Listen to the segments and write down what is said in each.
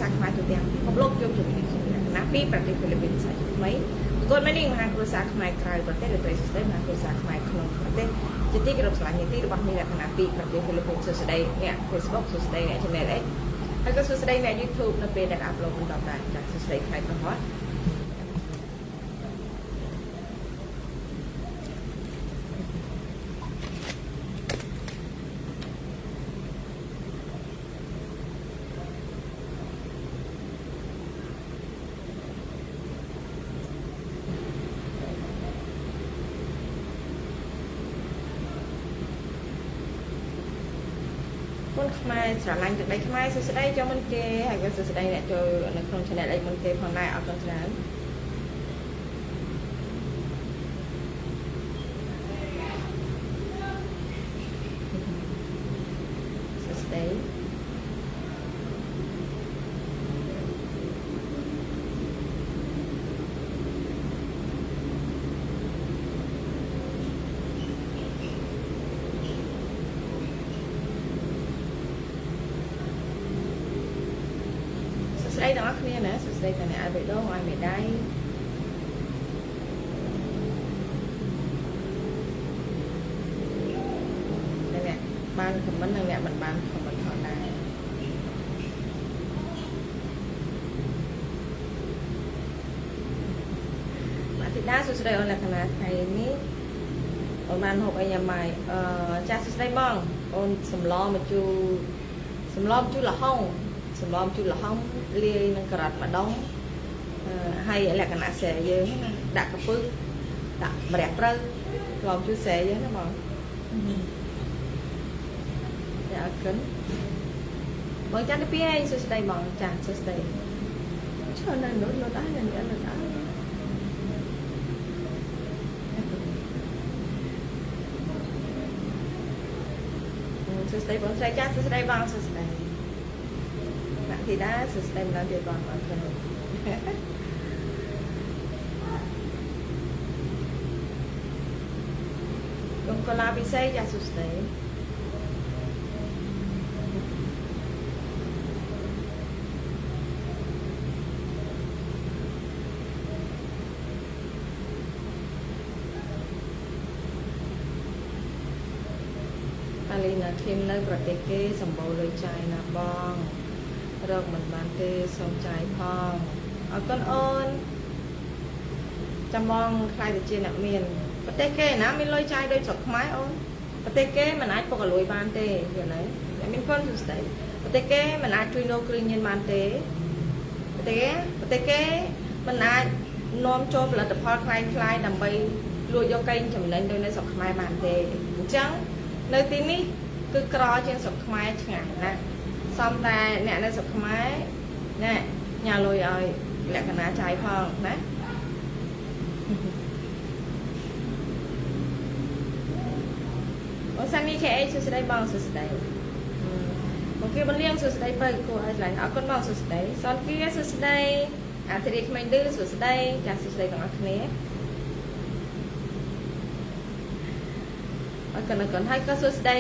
សាខ្មៅទូទាំងពិភពលោកយកជំនាញណាពីប្រទេសហ្វីលីពីនសាជាថ្មីប្រកួតមែននេះមហាគ្រួសារខ្មែរក្រៅប្រទេសឬប្រទេសស្ដីមហាគ្រួសារខ្មែរក្នុងប្រទេសជាទីគោរពស្រឡាញ់នីតិរបស់មានលក្ខណៈពីប្រទេសហ្វីលីពីនសួស្ដីអ្នក Facebook សួស្ដីអ្នក Channel X ហើយក៏សួស្ដីអ្នក YouTube នៅពេលដែលអាប់ឡូតបន្តដែរចាសួស្ដីថ្ងៃប្រហ័សคนខ្មែរស្រឡាញ់ទឹកដីខ្មែរសួស្ដីចូលមុនគេហើយក៏សួស្ដីអ្នកចូលនៅក្នុង Channel X មុនគេផងដែរអរគុណច្រើនសួស្ដីស្ដីទាំងអស់គ្នាណាសួស្ដីទាំងអ្នកឲ្យបេះដូងឲ្យមេដៃអ្នកបានខមមិននិងអ្នកមិនបានខមមិនផងដែរបាទធីតាសួស្ដីអូនលក្ខណៈថ្ងៃនេះអូនបានហូបអីញ៉ាំបាយចាស់សួស្ដីបងអូនសម្លម្ជូរលហុងសម្លម្ជូរលហុងលាយនឹងការ៉ុតម្ដងហើយលក្ខណៈស្រែយើងណាដាក់កំពឹសដាក់ម្រះព្រៅសម្លម្ជូរស្រែយើងណាបងចាអរគុណបងចាន់ទៅពីឯងសួស្ដីបងចាសួស្ដីច្រើនណាស់លុតអស់ណាស់លុតអស់សួស្ដីបងស្រីចាសួស្ដីបងសួស្ដីធីតាសួស្ដីម្ដងទៀតបងអរគុណគុំកលាពិសេសចាសួស្ដីអាលីណាឃីមនៅប្រទេសគេសម្បូរលុយចាយណាបងរកមិនបានទេសូមចាយផងអរគុណអូនចាំបងខ្លាយទៅជាអ្នកមានប្រទេសគេណាមានលុយចាយដូចស្រុកខ្មែរអូនប្រទេសគេមិនអាចពុកអលួយបានទេយល់ទេអ្នកមានកូនសួស្ដីប្រទេសគេមិនអាចជួយនោគ្រឿងញៀនបានទេប្រទេសគេមិនអាចនាំចូលផលិតផលคล้ายៗដើម្បីលួចយកកេងចំណេញដោយនៅស្រុកខ្មែរបានទេអញ្ចឹងនៅទីនេះគឺក្រជាងស្រុកខ្មែរឆ្ងាយណាស់សំតែអ្នកនៅស្រុកខ្មែរណែញ៉ាលុយឲ្យលក្ខណៈចាយផងណាអូសានីខេសួស្ដីបងសួស្ដីមកគេបន្លៀងសួស្ដីបើគួរឲ្យឆ្លាញ់អរគុណបងសួស្ដីសនគីសួស្ដីអាធិរាក្មេងឌឺសួស្ដីចាសួស្ដីទាំងអស់គ្នាអរគុណហើយក៏សួស្ដី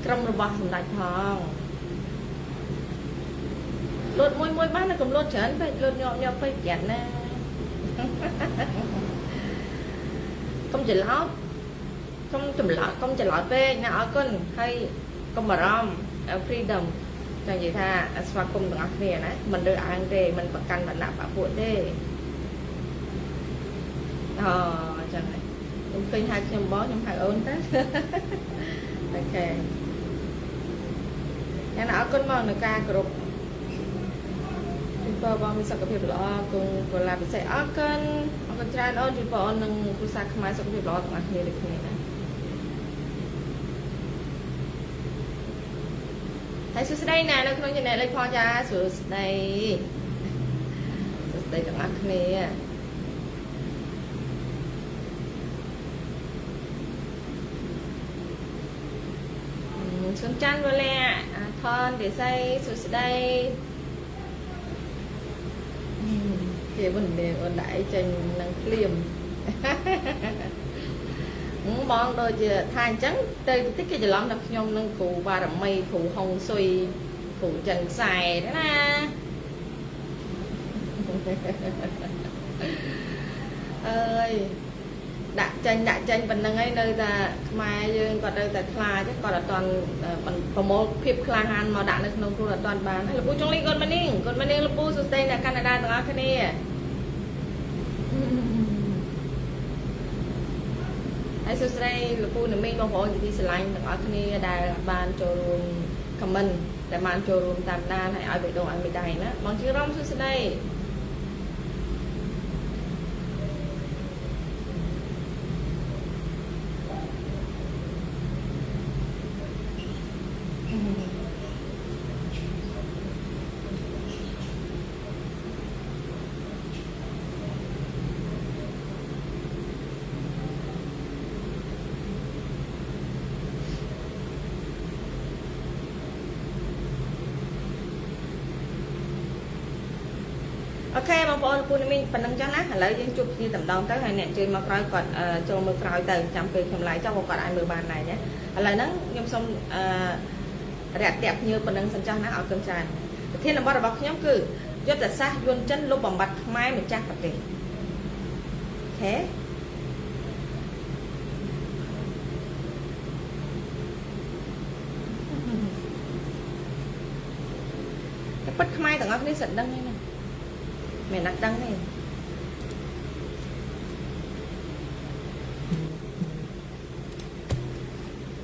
ក្រុមរបស់សម្ដេចផងលូតមួយបានតែកំលូតច្រើនពេកលូតញាប់ពេកប្រយ័ត្នណាកុំច្រឡោតកុំច្រឡោតពេកណាអរគុណហើយកុំបារម្ភ freedom ចង់និយាយថាស្វាគមន៍ទាំងអស់គ្នាណាមិនរើសអើងទេមិនប្រកាន់វណ្ណៈបពួកទេអូចឹងហើយខ្ញុំឃើញហៅខ្ញុំបងខ្ញុំហៅអូនទៅអូខេយ៉ាងណាអរគុណមកនៅការគោរពជូនពរបងមានសុខភាពល្អគង់កលាពិសេសអរគុណច្រើនអូនជូនពរអូននិងគ្រួសារខ្មែរសុខភាពល្អទាំងអស់គ្នាដូចគ្នាណាហើយសួស្ដីណានៅក្នុង Channel លេខផងចាសួស្ដីទាំងអស់គ្នាសុំចាន់វលាថនទេស័យសួស្ដីគេមិនមានអូនដៃចេញនឹងភ្លាមបងដូចជាថាអញ្ចឹងទៅបន្តិចគេច្រឡំថាខ្ញុំនឹងគ្រូបារមីគ្រូហុងស៊ុយ phụ chân xài đó nè ơi đặt tranh phần năng ấy nơi ta mai dương còn nơi ta khai chứ còn là toàn còn một phim khai han mà đặt được nông khu là toàn bán hay là bu trong linh con maning là bu sustain là Canada tengah cái này hay sustain là bu mình mong muốn gì thì lạnh tengah cái này đã ban showroom comment để ban showroom tam đan hay ai bị đồ ai bị đầy nữa bằng chữ rong sustain ok bangប្អូនពូមីងប៉ុណ្្នឹងចឹងណាឥឡូវយើងជួបគ្នាតំដងទៅហើយអ្នកជួយមកក្រោយគាត់ចូលមើលក្រោយទៅចាំពេលខ្ញុំឡាយចុះគាត់អាចមើលបានដែរណាឥឡូវហ្នឹងខ្ញុំសូមរាក់ទាក់ភ្ញៀវប៉ុណ្្នឹងសិនចុះណាអរគុណច្រើនប្រធានបទរបស់ខ្ញុំគឺយុទ្ធសាស្ត្រយន្តចិនលុបបំបត្តិខ្មែរម្ចាស់ប្រទេសអូខេតែពិតខ្មែរទាំងអស់គ្នាសិតដឹងហ្នឹងណាmình đặt đăng này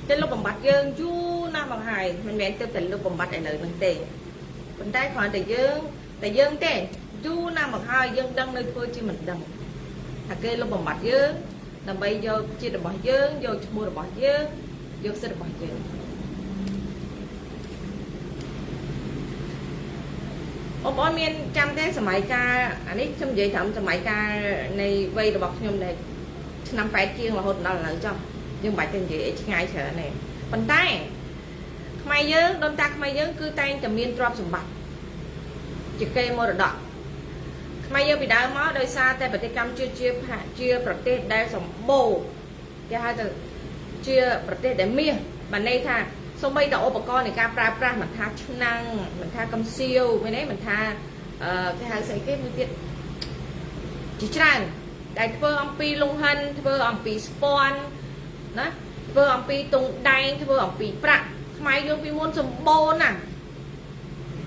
trên lúc bằng bạch dương chú nam bằng hài mình mẹ tiêu tình lúc bằng bạch này lợi mình tiền mình tay khỏi tại dương thế chú nam bằng hai dương đăng nơi thôi chứ mình đăng à kê lúc bằng bạch dương làm bây giờ chia được bỏ dương vô mua được bỏ dương vô sẽ được bỏ dương ông bố miên trăm thếสมัยกาอันนี้ชมใหญ่ทำสมัยกาในวัยระบบชมในนำไปเที่ยงมาหดเราเลยจ้ะnhưng bài tên gì ngay chờ này bàn tay mày nhớ đôi ta mày nhớ cứ tay cầm miên drop sủng bạch chỉ cây mô đỏ mày nhớ bị đau máu đôi xa tay bạch cam chia protect đai sủng bồ cái hai từ chia protect để mía bàn này thà xong bây giờឧបករណ៍នៃការប្រើប្រាស់មិនថាឆ្នាំងមិនថាកំសៀវពេលនេះមិនថាគេហៅស្អីគេមួយទៀតជាច្រើនដែលធ្វើអំពីលង្ហិនធ្វើអំពីស្ពាន់ណាធ្វើអំពីតុងដែងធ្វើអំពីប្រាក់ខ្មែរយើងពីមុនសម្បូរណាស់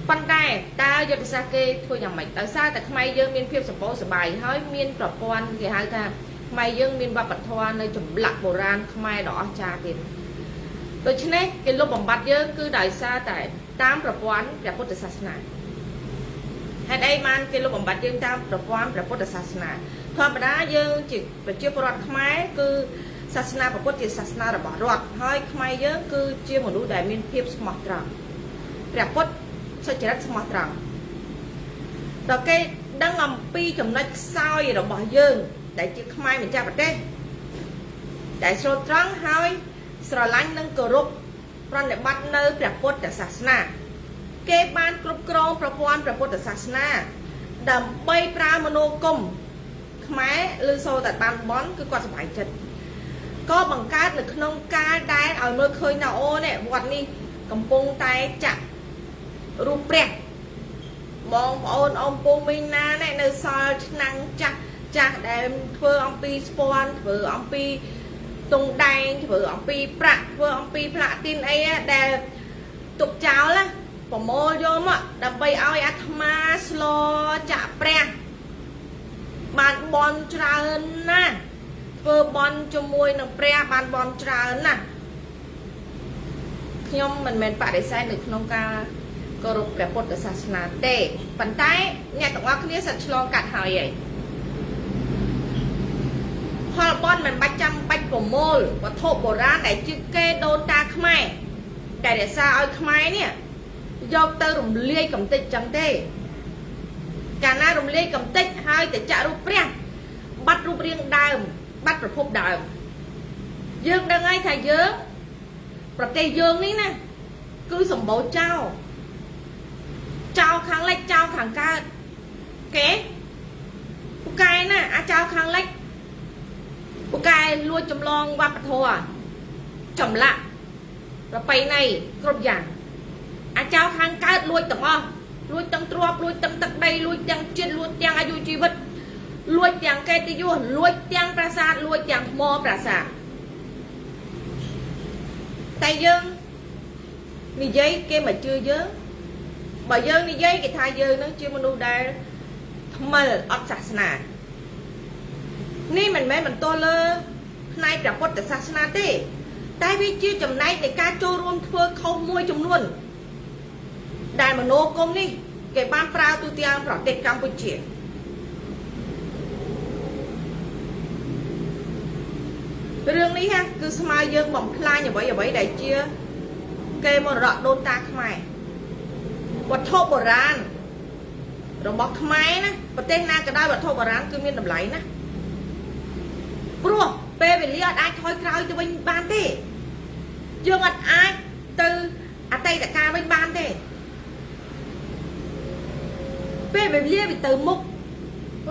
ប៉ុន្តែតើយុទ្ធសាស្ត្រគេធ្វើយ៉ាងម៉េចដោយសារតែខ្មែរយើងមានភាពសម្បូរសប្បាយហើយមានប្រព័ន្ធគេហៅថាខ្មែរយើងមានវប្បធម៌នៅចម្លាក់បុរាណខ្មែរដ៏អស្ចារ្យទៀតដូច្នេះគេលុបបំបត្តិយើងគឺដោយសារតែតាមប្រព័ន្ធព្រះពុទ្ធសាសនាហេតុអីបានគេលុបបំបត្តិយើងតាមប្រព័ន្ធព្រះពុទ្ធសាសនាធម្មតាយើងជាប្រជាពលរដ្ឋខ្មែរគឺសាសនាព្រះពុទ្ធជាសាសនារបស់រដ្ឋហើយខ្មែរយើងគឺជាមនុស្សដែលមានភាពស្មោះត្រង់ព្រះពុទ្ធសុចរិតស្មោះត្រង់ដល់គេដឹងអំពីចំណុចខ្សោយរបស់យើងដែលជាខ្មែរម្ចាស់ប្រទេសដែលស្រួលត្រង់ហើយស្រឡាញ់និងគោរពប្រណិប័តនៅព្រះពុទ្ធសាសនាគេបានគ្រប់គ្រងប្រព័ន្ធព្រះពុទ្ធសាសនាដើម្បីប្រើមនោគមខ្មែរឬសូតែបានបន់គឺគាត់សប្បាយចិត្តក៏បង្កើតនៅក្នុងការដែលឲ្យមើលឃើញថាអូនេះវត្តនេះកំពុងតែចាក់រូបព្រះបងប្អូនអ៊ំពូមីងណានៅសល់ឆ្នាំងចាស់ដែលធ្វើអំពីស្ពាន់ធ្វើអំពីតុងដែងធ្វើអំពីប្រាក់ធ្វើអំពីផ្លាទីនអីដែលទុកចោលប្រមូលយកមកដើម្បីឲ្យអាត្មាស្លចាក់ព្រះបានបន់ច្រើនណាស់ធ្វើបន់ជាមួយនឹងព្រះបានបន់ច្រើនណាស់ខ្ញុំមិនមែនបដិសេធនៅក្នុងការគោរពព្រះពុទ្ធសាសនាទេប៉ុន្តែអ្នកទាំងអស់គ្នាសិតឆ្លងកាត់ហើយឯងផលបន់មិនបាច់ចាំបាច់ប្រមូលវត្ថុបុរាណដែលជាគេដូនតាខ្មែរតែរក្សាឲ្យខ្មែរនេះយកទៅរំលាយកំទេចចឹងទេកាលណារំលាយកំទេចហើយទៅចាក់រូបព្រះបាត់រូបរាងដើមបាត់ប្រភពដើមយើងដឹងហើយថាយើងប្រទេសយើងនេះណាគឺសម្បូរចោលខាងលិចចោលខាងកើតគេពូកែណាអាចោលខាងលិចពូកែលួចចម្លងវប្បធម៌ចម្លាក់ប្រពៃណីគ្រប់យ៉ាងអាច ចៅខាងកើតលួចទាំងអស់លួចទាំងទ្រព្យលួចទាំងទឹកដីលួចទាំងជាតិលួចទាំងអាយុជីវិតលួចទាំងកិត្តិយសលួចទាំងប្រាសាទលួចទាំងថ្មប្រាសាទតែយើងនិយាយគេមិនជឿយើងបើយើងនិយាយគេថាយើងនឹងជាមនុស្សដែលថ្មិលអត់សាសនានេះមិនមែនបន្តលើផ្នែកព្រះពុទ្ធសាសនាទេតែវាជាចំណែកនៃការចូលរួមធ្វើខុសមួយចំនួនដែលមនោគមនេះគេបានប្រើទូទាំងប្រទេសកម្ពុជារឿងនេះណាគឺស្មើយើងបំផ្លាញអ្វីដែលជាគេមរតកដូនតាខ្មែរវត្ថុបុរាណរបស់ខ្មែរណាប្រទេសណាក៏ដោយវត្ថុបុរាណគឺមានតម្លៃណាព្រោះពេលវេលាអាចថយក្រោយទៅវិញបានទេយើងអាចទៅអតីតកាលវិញបានទេពេលវេលាវាទៅមុខ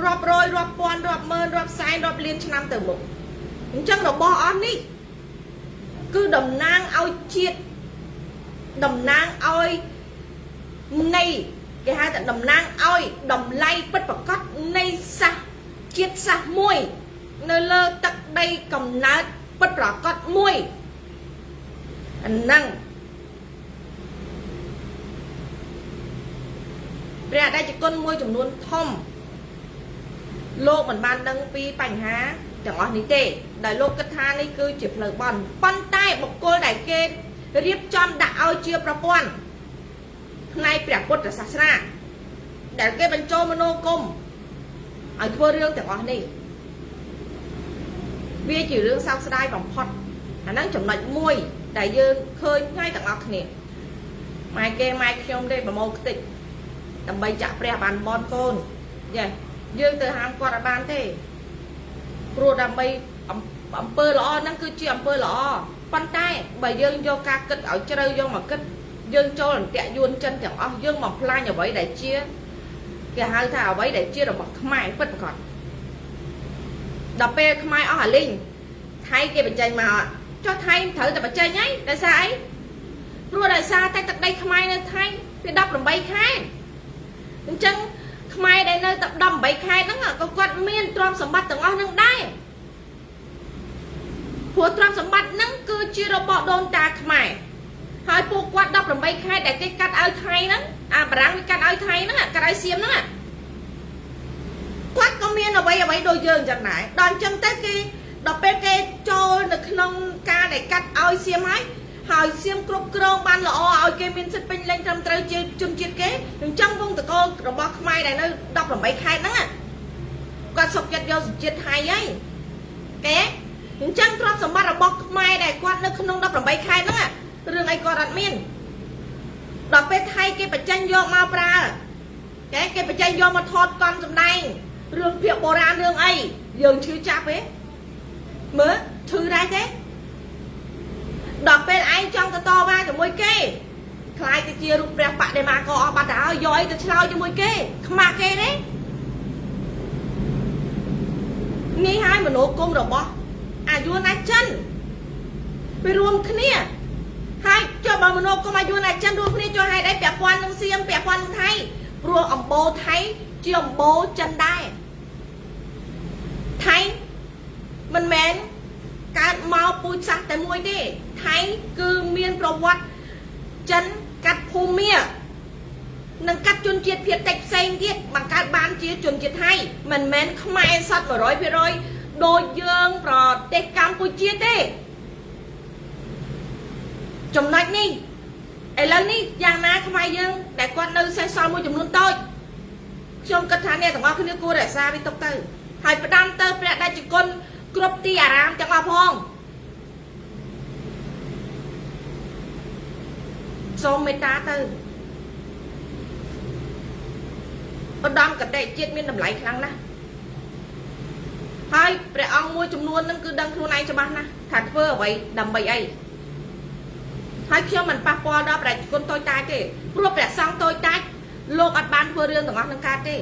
រាប់រយរាប់ពាន់រាប់ម៉ឺនរាប់សែនរាប់លានឆ្នាំទៅមុខអញ្ចឹងរបស់អស់នេះគឺតំណាងឲ្យជាតិតំណាងឲ្យនៃគេហៅថាតំណាងឲ្យតម្លៃពិតប្រាកដនៃសាសជាតិសាសមួយនៅលើទឹកដីកំណើតពិតប្រាកដមួយអាហ្នឹងព្រះអតីតគុណមួយចំនួនធំលោកមិនបានដឹងពីបញ្ហាទាំងអស់នេះទេដែលលោកគិតថានេះគឺជាផ្លូវបន់ប៉ុន្តែបុគ្គលដែលគេរៀបចំដាក់ឲ្យជាប្រព័ន្ធផ្នែកព្រះពុទ្ធសាសនាដែលគេបញ្ចូលមនោគមឲ្យធ្វើរឿងទាំងអស់នេះវាជារឿងសោកស្ដាយបំផុតអាហ្នឹងចំណុចមួយដែលយើងឃើញថ្ងៃទាំងអស់គ្នាម៉ែគេម៉ែខ្ញុំទេប្រមូលខ្ទេចដើម្បីចាក់ព្រះបានបនកូនយេយើងទៅហាមគាត់អត់បានទេព្រោះដើម្បីអំពើល្អហ្នឹងគឺជាអំពើល្អប៉ុន្តែបើយើងយកការគិតឲ្យជ្រៅយកមកគិតយើងចូលអន្ទាក់យួនចិនទាំងអស់យើងបំផ្លាញអ្វីដែលជាគេហៅថាអ្វីដែលជារបស់ខ្មែរពិតប្រាកដដល់ពេលខ្មែរអស់អាលីងថៃគេបញ្ចេញមកចុះថៃត្រូវតែបញ្ចេញហើយដោយសារអីព្រោះដោយសារតែទឹកដីខ្មែរនៅថៃវា18ខែអញ្ចឹងខ្មែរដែលនៅតែ18ខែហ្នឹងក៏គាត់មានទ្រព្យសម្បត្តិទាំងអស់ហ្នឹងដែរព្រោះទ្រព្យសម្បត្តិហ្នឹងគឺជារបស់ដូនតាខ្មែរហើយពួកគាត់18ខែដែលគេកាត់ឲ្យថៃហ្នឹងអាបារាំងវាកាត់ឲ្យថៃហ្នឹងកាត់ឲ្យសៀមហ្នឹងគាត់ក៏មានអ្វីដូចយើងចឹងដែរដល់អញ្ចឹងទៅគេដល់ពេលគេចូលនៅក្នុងការដែលកាត់ឲ្យសៀមហើយសៀមគ្រប់គ្រងបានល្អឲ្យគេមានសិទ្ធិពេញលេញត្រឹមត្រូវជាជនជាតិគេអញ្ចឹងវងតករបស់ខ្មែរដែលនៅ18ខែហ្នឹងគាត់សុខចិត្តយកជាតិថៃហើយកែអញ្ចឹងទ្រព្យសម្បត្តិរបស់ខ្មែរដែលគាត់នៅក្នុង18ខែហ្នឹងរឿងអីគាត់អត់មានដល់ពេលថៃគេបញ្ចេញយកមកប្រើគេបញ្ចេញយកមកថតកង់សម្ដែងរឿងភាគបុរាណរឿងអីយើងឈឺចាប់ទេមើលឈឺដែរទេដល់ពេលឯងចង់ទៅតវ៉ាជាមួយគេខ្លាយទៅជារូបព្រះបដិមាក៏អស់បាត់ទៅហើយយកអីទៅឆ្លោយជាមួយគេខ្មាស់គេទេនេះហើយមនោគមរបស់អាយុណាចិនវារួមគ្នាហើយចុះបើមនោគមអាយុណាចិនរួមគ្នាចុះហេតុអីពាក់ព័ន្ធនឹងសៀមពាក់ព័ន្ធនឹងថៃព្រោះអំបូរថៃជាអំបូរចិនដែរថៃមិនមែនកើតមកពូជសាសន៍តែមួយទេថៃគឺមានប្រវត្តិចិនកាត់ភូមានិងកាត់ជនជាតិភាគតិចផ្សេងទៀតបង្កើតបានជាជនជាតិថៃមិនមែនខ្មែរសត 100% ដូចយើងប្រទេសកម្ពុជាទេចំណុចនេះឥឡូវនេះយ៉ាងណាខ្មែរយើងដែលគាត់នៅសេសសល់មួយចំនួនតូចខ្ញុំគិតថាអ្នកទាំងអស់គ្នាគួររក្សាវាទុកទៅហើយផ្ដាំទៅព្រះដេចគុណគ្រប់ទីអារាមទាំងអស់ផងសូមមេត្តាទៅឧត្តមកតេជាតិមានតម្លៃខ្លាំងណាស់ហើយព្រះអង្គមួយចំនួនហ្នឹងគឺដឹងខ្លួនឯងច្បាស់ណាស់ថាធ្វើអ្វីដើម្បីអីហើយខ្ញុំមិនប៉ះពាល់ដល់ព្រះគុណតូចតាចទេព្រោះព្រះសង្ឃតូចតាចលោកអត់បានធ្វើរឿងទាំងអស់នឹងកើតទេ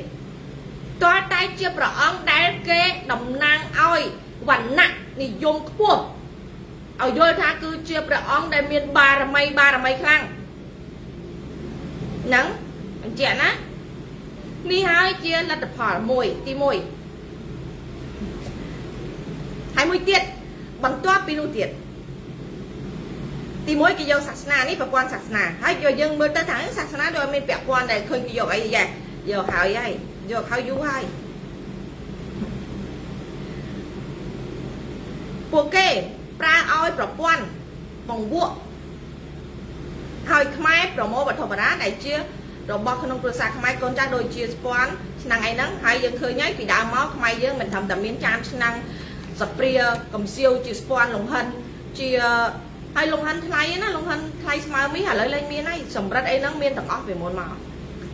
តើតែជាព្រះអង្គដែលគេតំណាងឲ្យវណ្ណៈនិយមខ្ពស់ឲ្យយល់ថាគឺជាព្រះអង្គដែលមានបារមីខ្លាំង nắng trẻ á đi hai chia là tập hỏi mùi tí mùi hai mùi tiết bằng toát pinu tiết tí mùi cái dầu sạc sna ní bà quan sạc sna hai giờ dân mơ tới tháng sạc sna rồi mình bẹp quan này khơi cái dầu ấy vậy dầu hỏi ấy dầu khao du haiពួកគេប្រើឲ្យប្រព័ន្ធបង្វក់ហើយខ្មែរប្រមូលវត្ថុបរាដែលជារបស់ក្នុងគ្រួសារខ្មែរកូនចាស់ដូចជាស្ពាន់ឆ្នាំងអីហ្នឹងហើយយើងឃើញហើយពីដើមមកខ្មែរយើងមិនត្រឹមតែមានចានឆ្នាំងសព្រាកំសៀវជាស្ពាន់លង្ហិនជាហើយលង្ហិនថ្លៃណាលង្ហិនថ្លៃស្មើមីឥឡូវលែងមានហើយសម្រិតអីហ្នឹងមានទាំងអស់ពីមុនមក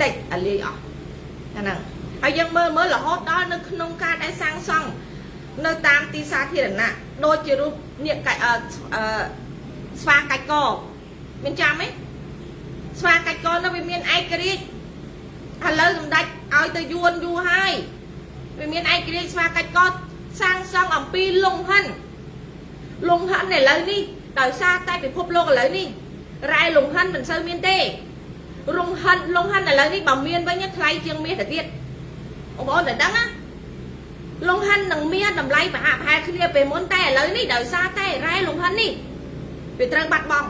តិចអាលាយអស់អាហ្នឹងហើយយើងមើលរហូតដល់នៅក្នុងការដែលសាងសង់នៅតាមទីសាធារណៈដូចជារូបនាគស្វាកាច់កមានចាំទេស្វាកាច់កនៅវាមានឯករាជ្យឥឡូវសម្ដេចឲ្យទៅយួនយូរហើយវាមានឯករាជ្យស្វាកាច់កសាងសង់អំពីលង្ហិនឥឡូវនេះដោយសារតែពិភពលោកឥឡូវនេះរ៉ែលង្ហិនមិនសូវមានទេលង្ហិនឥឡូវនេះបើមានវិញថ្លៃជាងមាសទៅទៀតបងប្អូនតែដឹងណាលង្ហិននឹងមានតម្លៃប្រហាក់ប្រហែលគ្នាពេលមុនតែឥឡូវនេះដោយសារតែរ៉ែលង្ហិននេះវាត្រូវបាត់បង់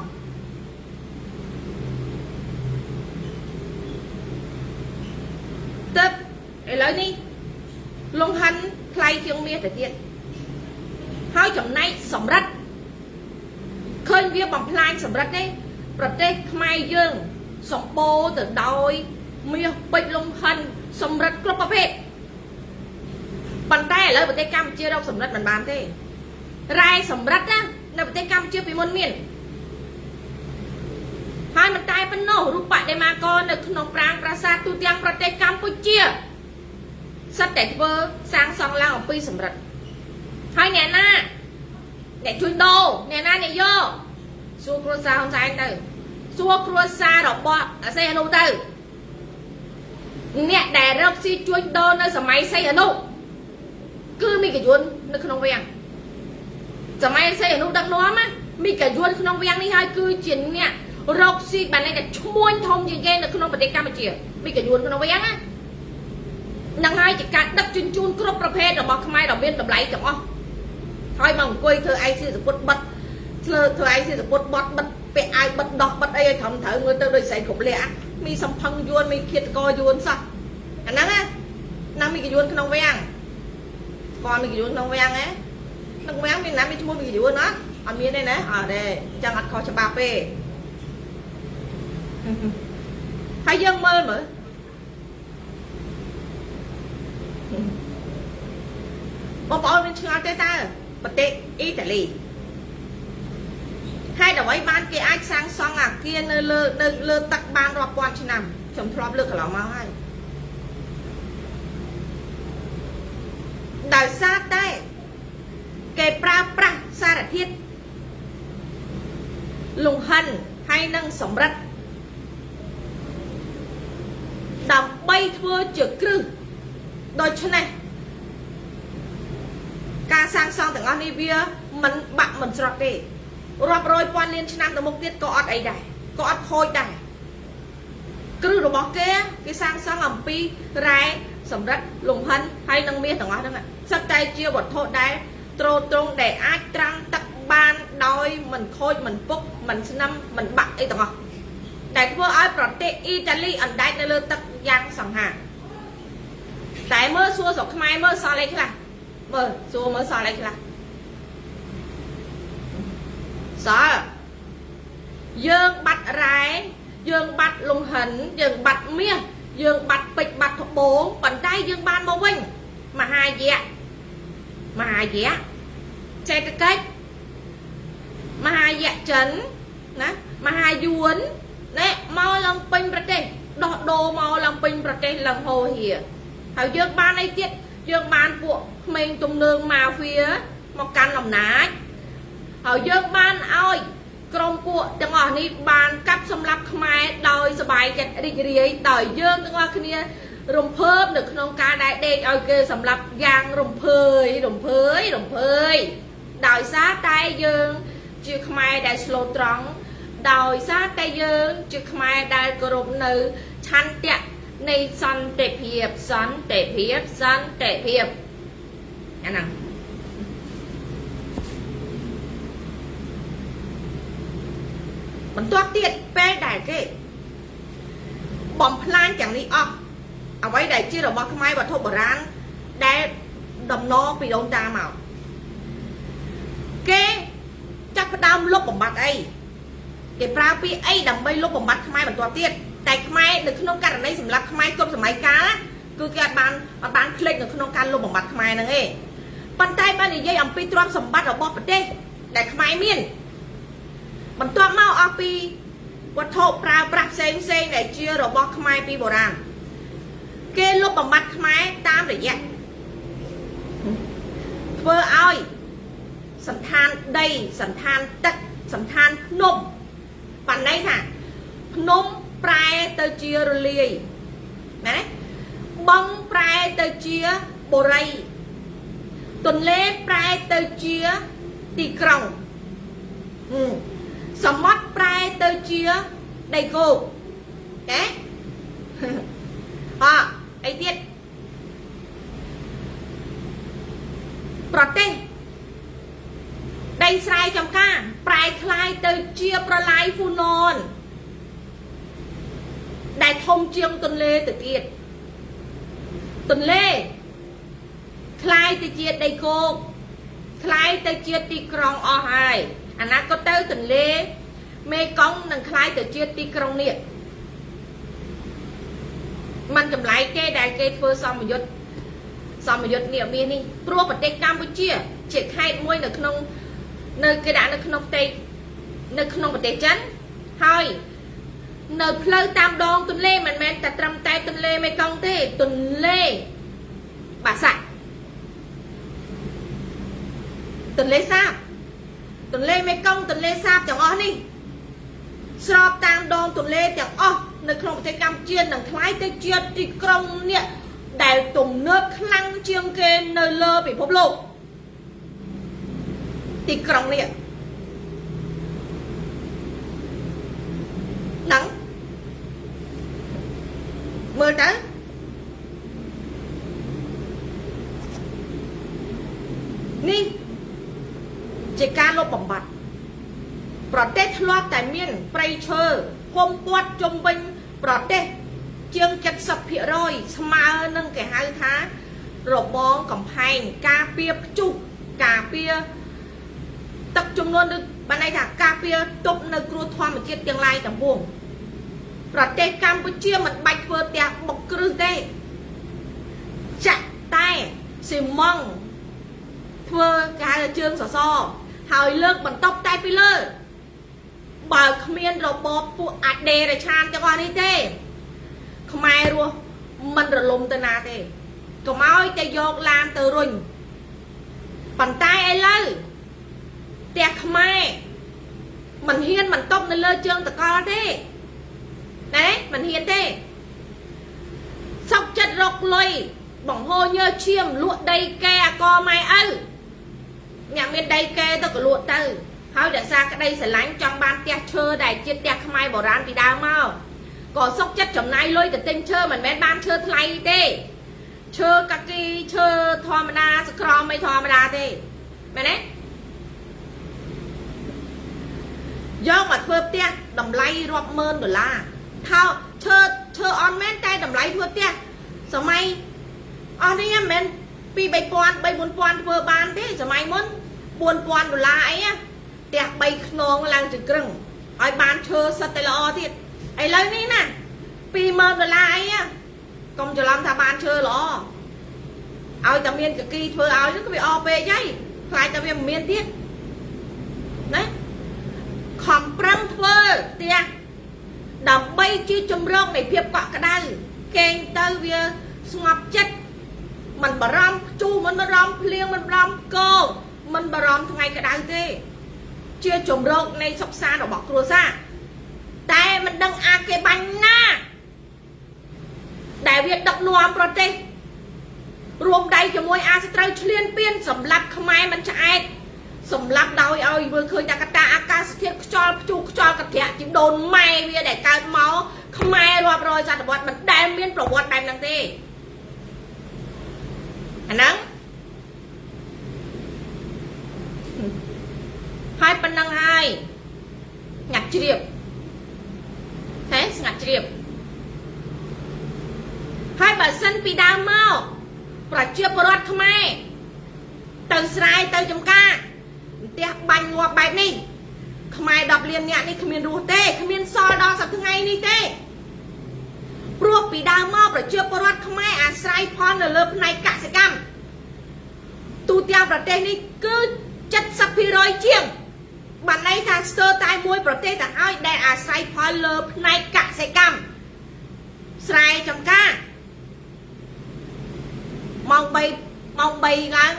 ទឹកឥឡូវនេះលង្ហិនថ្លៃជាងមាសទៅទៀតហើយចំណែកសម្រិតឃើញវាបំផ្លាញសម្រិតទេប្រទេសខ្មែរយើងសម្បូរទៅដោយមាសពេជ្រលង្ហិនសម្រិតគ្រប់ប្រភេទប៉ុន្តែឥឡូវប្រទេសកម្ពុជារកសម្រិតមិនបានទេរ៉ែសម្រិតណានៅប្រទេសកម្ពុជាពីមុនមានហើយមិនតែប៉ុណ្ណោះរូបបដិមាករនៅក្នុងប្រាង្គប្រាសាទទូទាំងប្រទេសកម្ពុជាសិតតែធ្វើសាងសង់ឡើងអំពីសម្រិតហើយអ្នកណាអ្នកជួយដូរអ្នកណាអ្នកយកសួរគ្រួសារហ៊ុនសែនទៅសួរគ្រួសាររបស់សីហនុទៅអ្នកដែលរកស៊ីជួយដូរនៅសម័យសីហនុគឺមីកយួននៅក្នុងវាំងសម័យសីហនុដឹកនាំណាមីកយួនក្នុងវាំងនេះហើយគឺជាអ្នករកស៊ីបានតែឈ្មោះធំជាងគេនៅក្នុងប្រទេសកម្ពុជាមីកយួនក្នុងវាំងណានឹងហើយជាការដឹកជញ្ជូនគ្រប់ប្រភេទរបស់ខ្មែរដ៏មានតម្លៃទាំងអស់ហើយមកអង្គុយធ្វើឯកសៀសពុតបិទធ្វើឯកសៀសពុតបត់បិទពាក់អាវបិទដោះបិទអីឲ្យត្រឹមត្រូវមើលទៅដូចស្រីគ្រប់លះមីសំផឹងយួនមីឃាតកយួនសោះអាហ្នឹងណានឹងមីកយួនក្នុងវាំងcòn mình dùng nông vang ấy nông vang mình làm mình mua mình dùng nó ở miền đây này ở đây chẳng ăn kho cho bà phê hay dân mơ mở bỏ mình chơi tay ta bật tệ Italy hai đầu ấy ban kia ai sang xong à kia nơi lơ tắc ban rọp quan trên nằm chồng thọp lơ cả lòng mau hayដោយសារតែគេប្រើប្រាស់សារធាតុលង្ហិនហើយនឹងសម្រិតដើម្បីធ្វើជាគ្រឹះដូច្នេះការសាងសង់ទាំងអស់នេះវាមិនបាក់មិនស្រត់ទេរាប់រយពាន់លានឆ្នាំទៅមុខទៀតក៏អត់អីដែរក៏អត់ខូចដែរគ្រឹះរបស់គេសាងសង់អំពីរ៉ែសម្រិតលង្ហិនហើយនឹងមាសទាំងអស់ហ្នឹងសិតតែជាវត្ថុដែលទ្រទ្រង់ដែលអាចត្រាំទឹកបានដោយមិនខូចមិនពុកមិនស្នឹមមិនបាក់អីទាំងអស់តែធ្វើឲ្យប្រទេសអ៊ីតាលីអណ្ដែតនៅលើទឹកយ៉ាងសង្ហាតែមើលសួរស្រុកខ្មែរមើលសល់អីខ្លះមើលសួរមើលសល់អីខ្លះសល់យើងបាត់រ៉ែយើងបាត់លង្ហិនយើងបាត់មាសយើងបាត់ពេជ្របាត់ត្បូងប៉ុន្តែយើងបានមកវិញមហាយៈសេដ្ឋកិច្ចមហាយៈចិនណាមហាយួនណែមកឡើងពេញប្រទេសដោះដូរមកឡើងពេញប្រទេសឡើងហូរហៀហើយយើងបានអីទៀតយើងបានពួកក្មេងទំនើងម៉ាហ្វៀមកកាន់អំណាចហើយយើងបានឲ្យក្រុមពួកទាំងអស់នេះបានកាប់សម្លាប់ខ្មែរដោយសบายចិត្តរីករាយដោយយើងទាំងអស់គ្នារំភើបនៅក្នុងការដែលដេកឲ្យគេសម្លាប់យ៉ាងរំភើយដោយសារតែយើងជាខ្មែរដែលស្លូតត្រង់ដោយសារតែយើងជាខ្មែរដែលគោរពនៅ chăn tẹtในสันเตเพียบอันนั้นมันตัวเตี้ยแป้ได้เก้บอมพลานอย่างนี้เอาไว้ได้ชื่อเราบอกทำไมว่าทุบร้านได้ดำนองไปโดนตาเมาเก้จักรดำลบบอมบัดไอ้เก็บปลาปีไอ้ดำไม่ลบบอมบัดทำไมมันตัวเตี้ยแต่ทำไมหนึ่งขนมการในสำหรับทำไมกลมสมัยกาละคือการบานเพลงหนึ่งขนมการลบบอมบัดทำไมนั่นเองปันใต้บ้านนี่ยัยอัมปีตรอมสมบัติเราบอกประเทศแต่ทำไมมีนมันตัวเมาเอาปีวัตถุปลาปลาเซ็งแต่เชื่อเราบอกทำไมปีโบราณเกลลบบอมบัดทำไมตามเลยเนี่ยเพื่อเอาสันทานได้สันทานตักสันทานนมปันได้ค่ะนมปลายเตอเจียรเลียนะบังปลายเตอเจียโบไรตุนเล่ปลายเตอเจียตีกรองสมัดปลายเตอเจียไดโก้เอ๊ะไอเดียประเทศได้ใส่จำก้าปลายคลายเตอเจียประลายฟูนอนได้ทมเจียงตุนเล่ตะเกียดตุนเล่คลายตะเกียดไดโก้คลายตะเกียดตีกรองไฮอันนั้นก็เต้าตุนเล่เมกองนังคลายตะเกียดตีกรองเนี่ยมันจำไรเก้ได้เก้เพื่อสมยุทธ์เนี่ยมีนี่ปลัวประเทศกัมพูชีเช็คให้มวยในขนมในกระดาษในขนมเตยในขนมประเทศจันให้ในเพลย์ตามดองตุนเล่มันแม้แต่ตรำใจตุนเล่ไม่กองเต้ตุนเล่บาสักตุนเล่ทราบตุนเล่ไม่กองตุนเล่ทราบจังนี่สอบตามดองตุนเล่จังในขนมประเทศกัมพูชีหนังคล้ายเตยเจียตีกรองเนี่ยได้ตุ่มเนื้อคลั่งเชียงเกนเนเลอร์ไปพบโลกตีกรองเนี่ยหนังเมื่อนั้นนี่จะการลบบำบัดประเทศทลอดแต่เมียนไปเชอคมปวดจมเป็นประเทศเจียงจัดสับเพียรอยสมาร์นั่งแก่หายท้าระบองกับแพงกาเปียจุกกาเปียตักจำนวนบันไดถักกาเปียตบในครัวทอมเจียงไรต่างวงประเทศกัมพูชีมันใบเฟิร์เตียบกกรึได้จัดใต้สิมองเพื่อการเชิงสอหายเลิกมันตบใต้ไปเลยบ่าวเมียนระบอบผู้อัดเดรชานจังหวะนี้เต้ขมายรัวมันระลมตนาเต้ก็มาอ้อยจะโยกลานเตอรุ่นปั่นใต้ไอ้เลยแต่ขมายมันเฮียนมันตบในเลือเชิงตะกอเต้đấy mình hiền thế sọc chật rọc lôi bỏng hô nhơ chiêm lụa đầy ke co mai ư nhà miền đầy ke tôi có lụa từ hỏi để xa cái đây sẽ lánh trong ban tia chơ đài chiết tia mai bỏ rán thì đau mau còn sọc chất chấm này lôi cái tên chơ mình men ban chơ thay thế chơ các cái chơ thò mà đa scroll mấy thò mà đa thế mày đấy do mà thưa tia đầm lay rọp mơn rồi là thao chơ on men tay đầm lấy thua tiaสมัยonนี่แมนปีใบปอนใบบุญปอนเพื่อบานที่สมัยมันบุญปอนดูลายอ่ะเตียใบขนองลังจึงกรึงไอ้บานเชอสเตลอที่ไอ้เลยนี่น่ะปีเมินดูลายอ่ะกรมจะรำทาบานเชอหรอเอาแต่เมียนกับกีเพื่อเอาก็ไปอเปย์ยัยใครจะเป็นเมียนที่นะขอมปรังเพื่อเตียดับใบชื่อจมรองในเพียบปะกระไดเก่งเตอเวียสงบจัดมันบารมจูมันบารมเพลียงมันบารมโกมันบารมทั้งไงกระไดเต้เชื่อจมรองในซอกซาดอกบอกครัวซาแต่มันดังอาเกบันหน้าแต่เวียดดักนวมโปรเจรวมใดจะมวยอาสตรายเลียนเปลี่ยนสำหรับขมายมันจะไอสำหรับเราเอาเบอร์เคยจากกระตาอากาศเทียบจอจูจอกระเทียจิโดนไม่เวียแต่การเมา Khmer rộp rồi ra tập bọt mình đem miênប្រវត្តិបែបហ្នឹងទេអាហ្នឹងហើយប៉ុណ្ណឹងហើយងាត់ជ្រាបហេស្ងាត់ជ្រាបហើយបើសិនពីដើមមកប្រជាពលរដ្ឋខ្មែរទៅស្រែទៅចំការផ្ទះបាញ់ងាប់បែបនេះខ្មែរ10លានអ្នកនេះគ្មានរស់ទេគ្មានសល់ដល់សប្តាហ៍ថ្ងៃនេះទេព្រោះពីដើមមកប្រជាពលរដ្ឋខ្មែរអាស្រ័យផលនៅលើផ្នែកកសិកម្មទូទាំងប្រទេសនេះគឺ70% ជាងបានន័យថាស្ទើរតែមួយប្រទេសទៅហើយដែលអាស្រ័យផលលើផ្នែកកសិកម្មស្រែចម្ការម៉ោង3ឡើង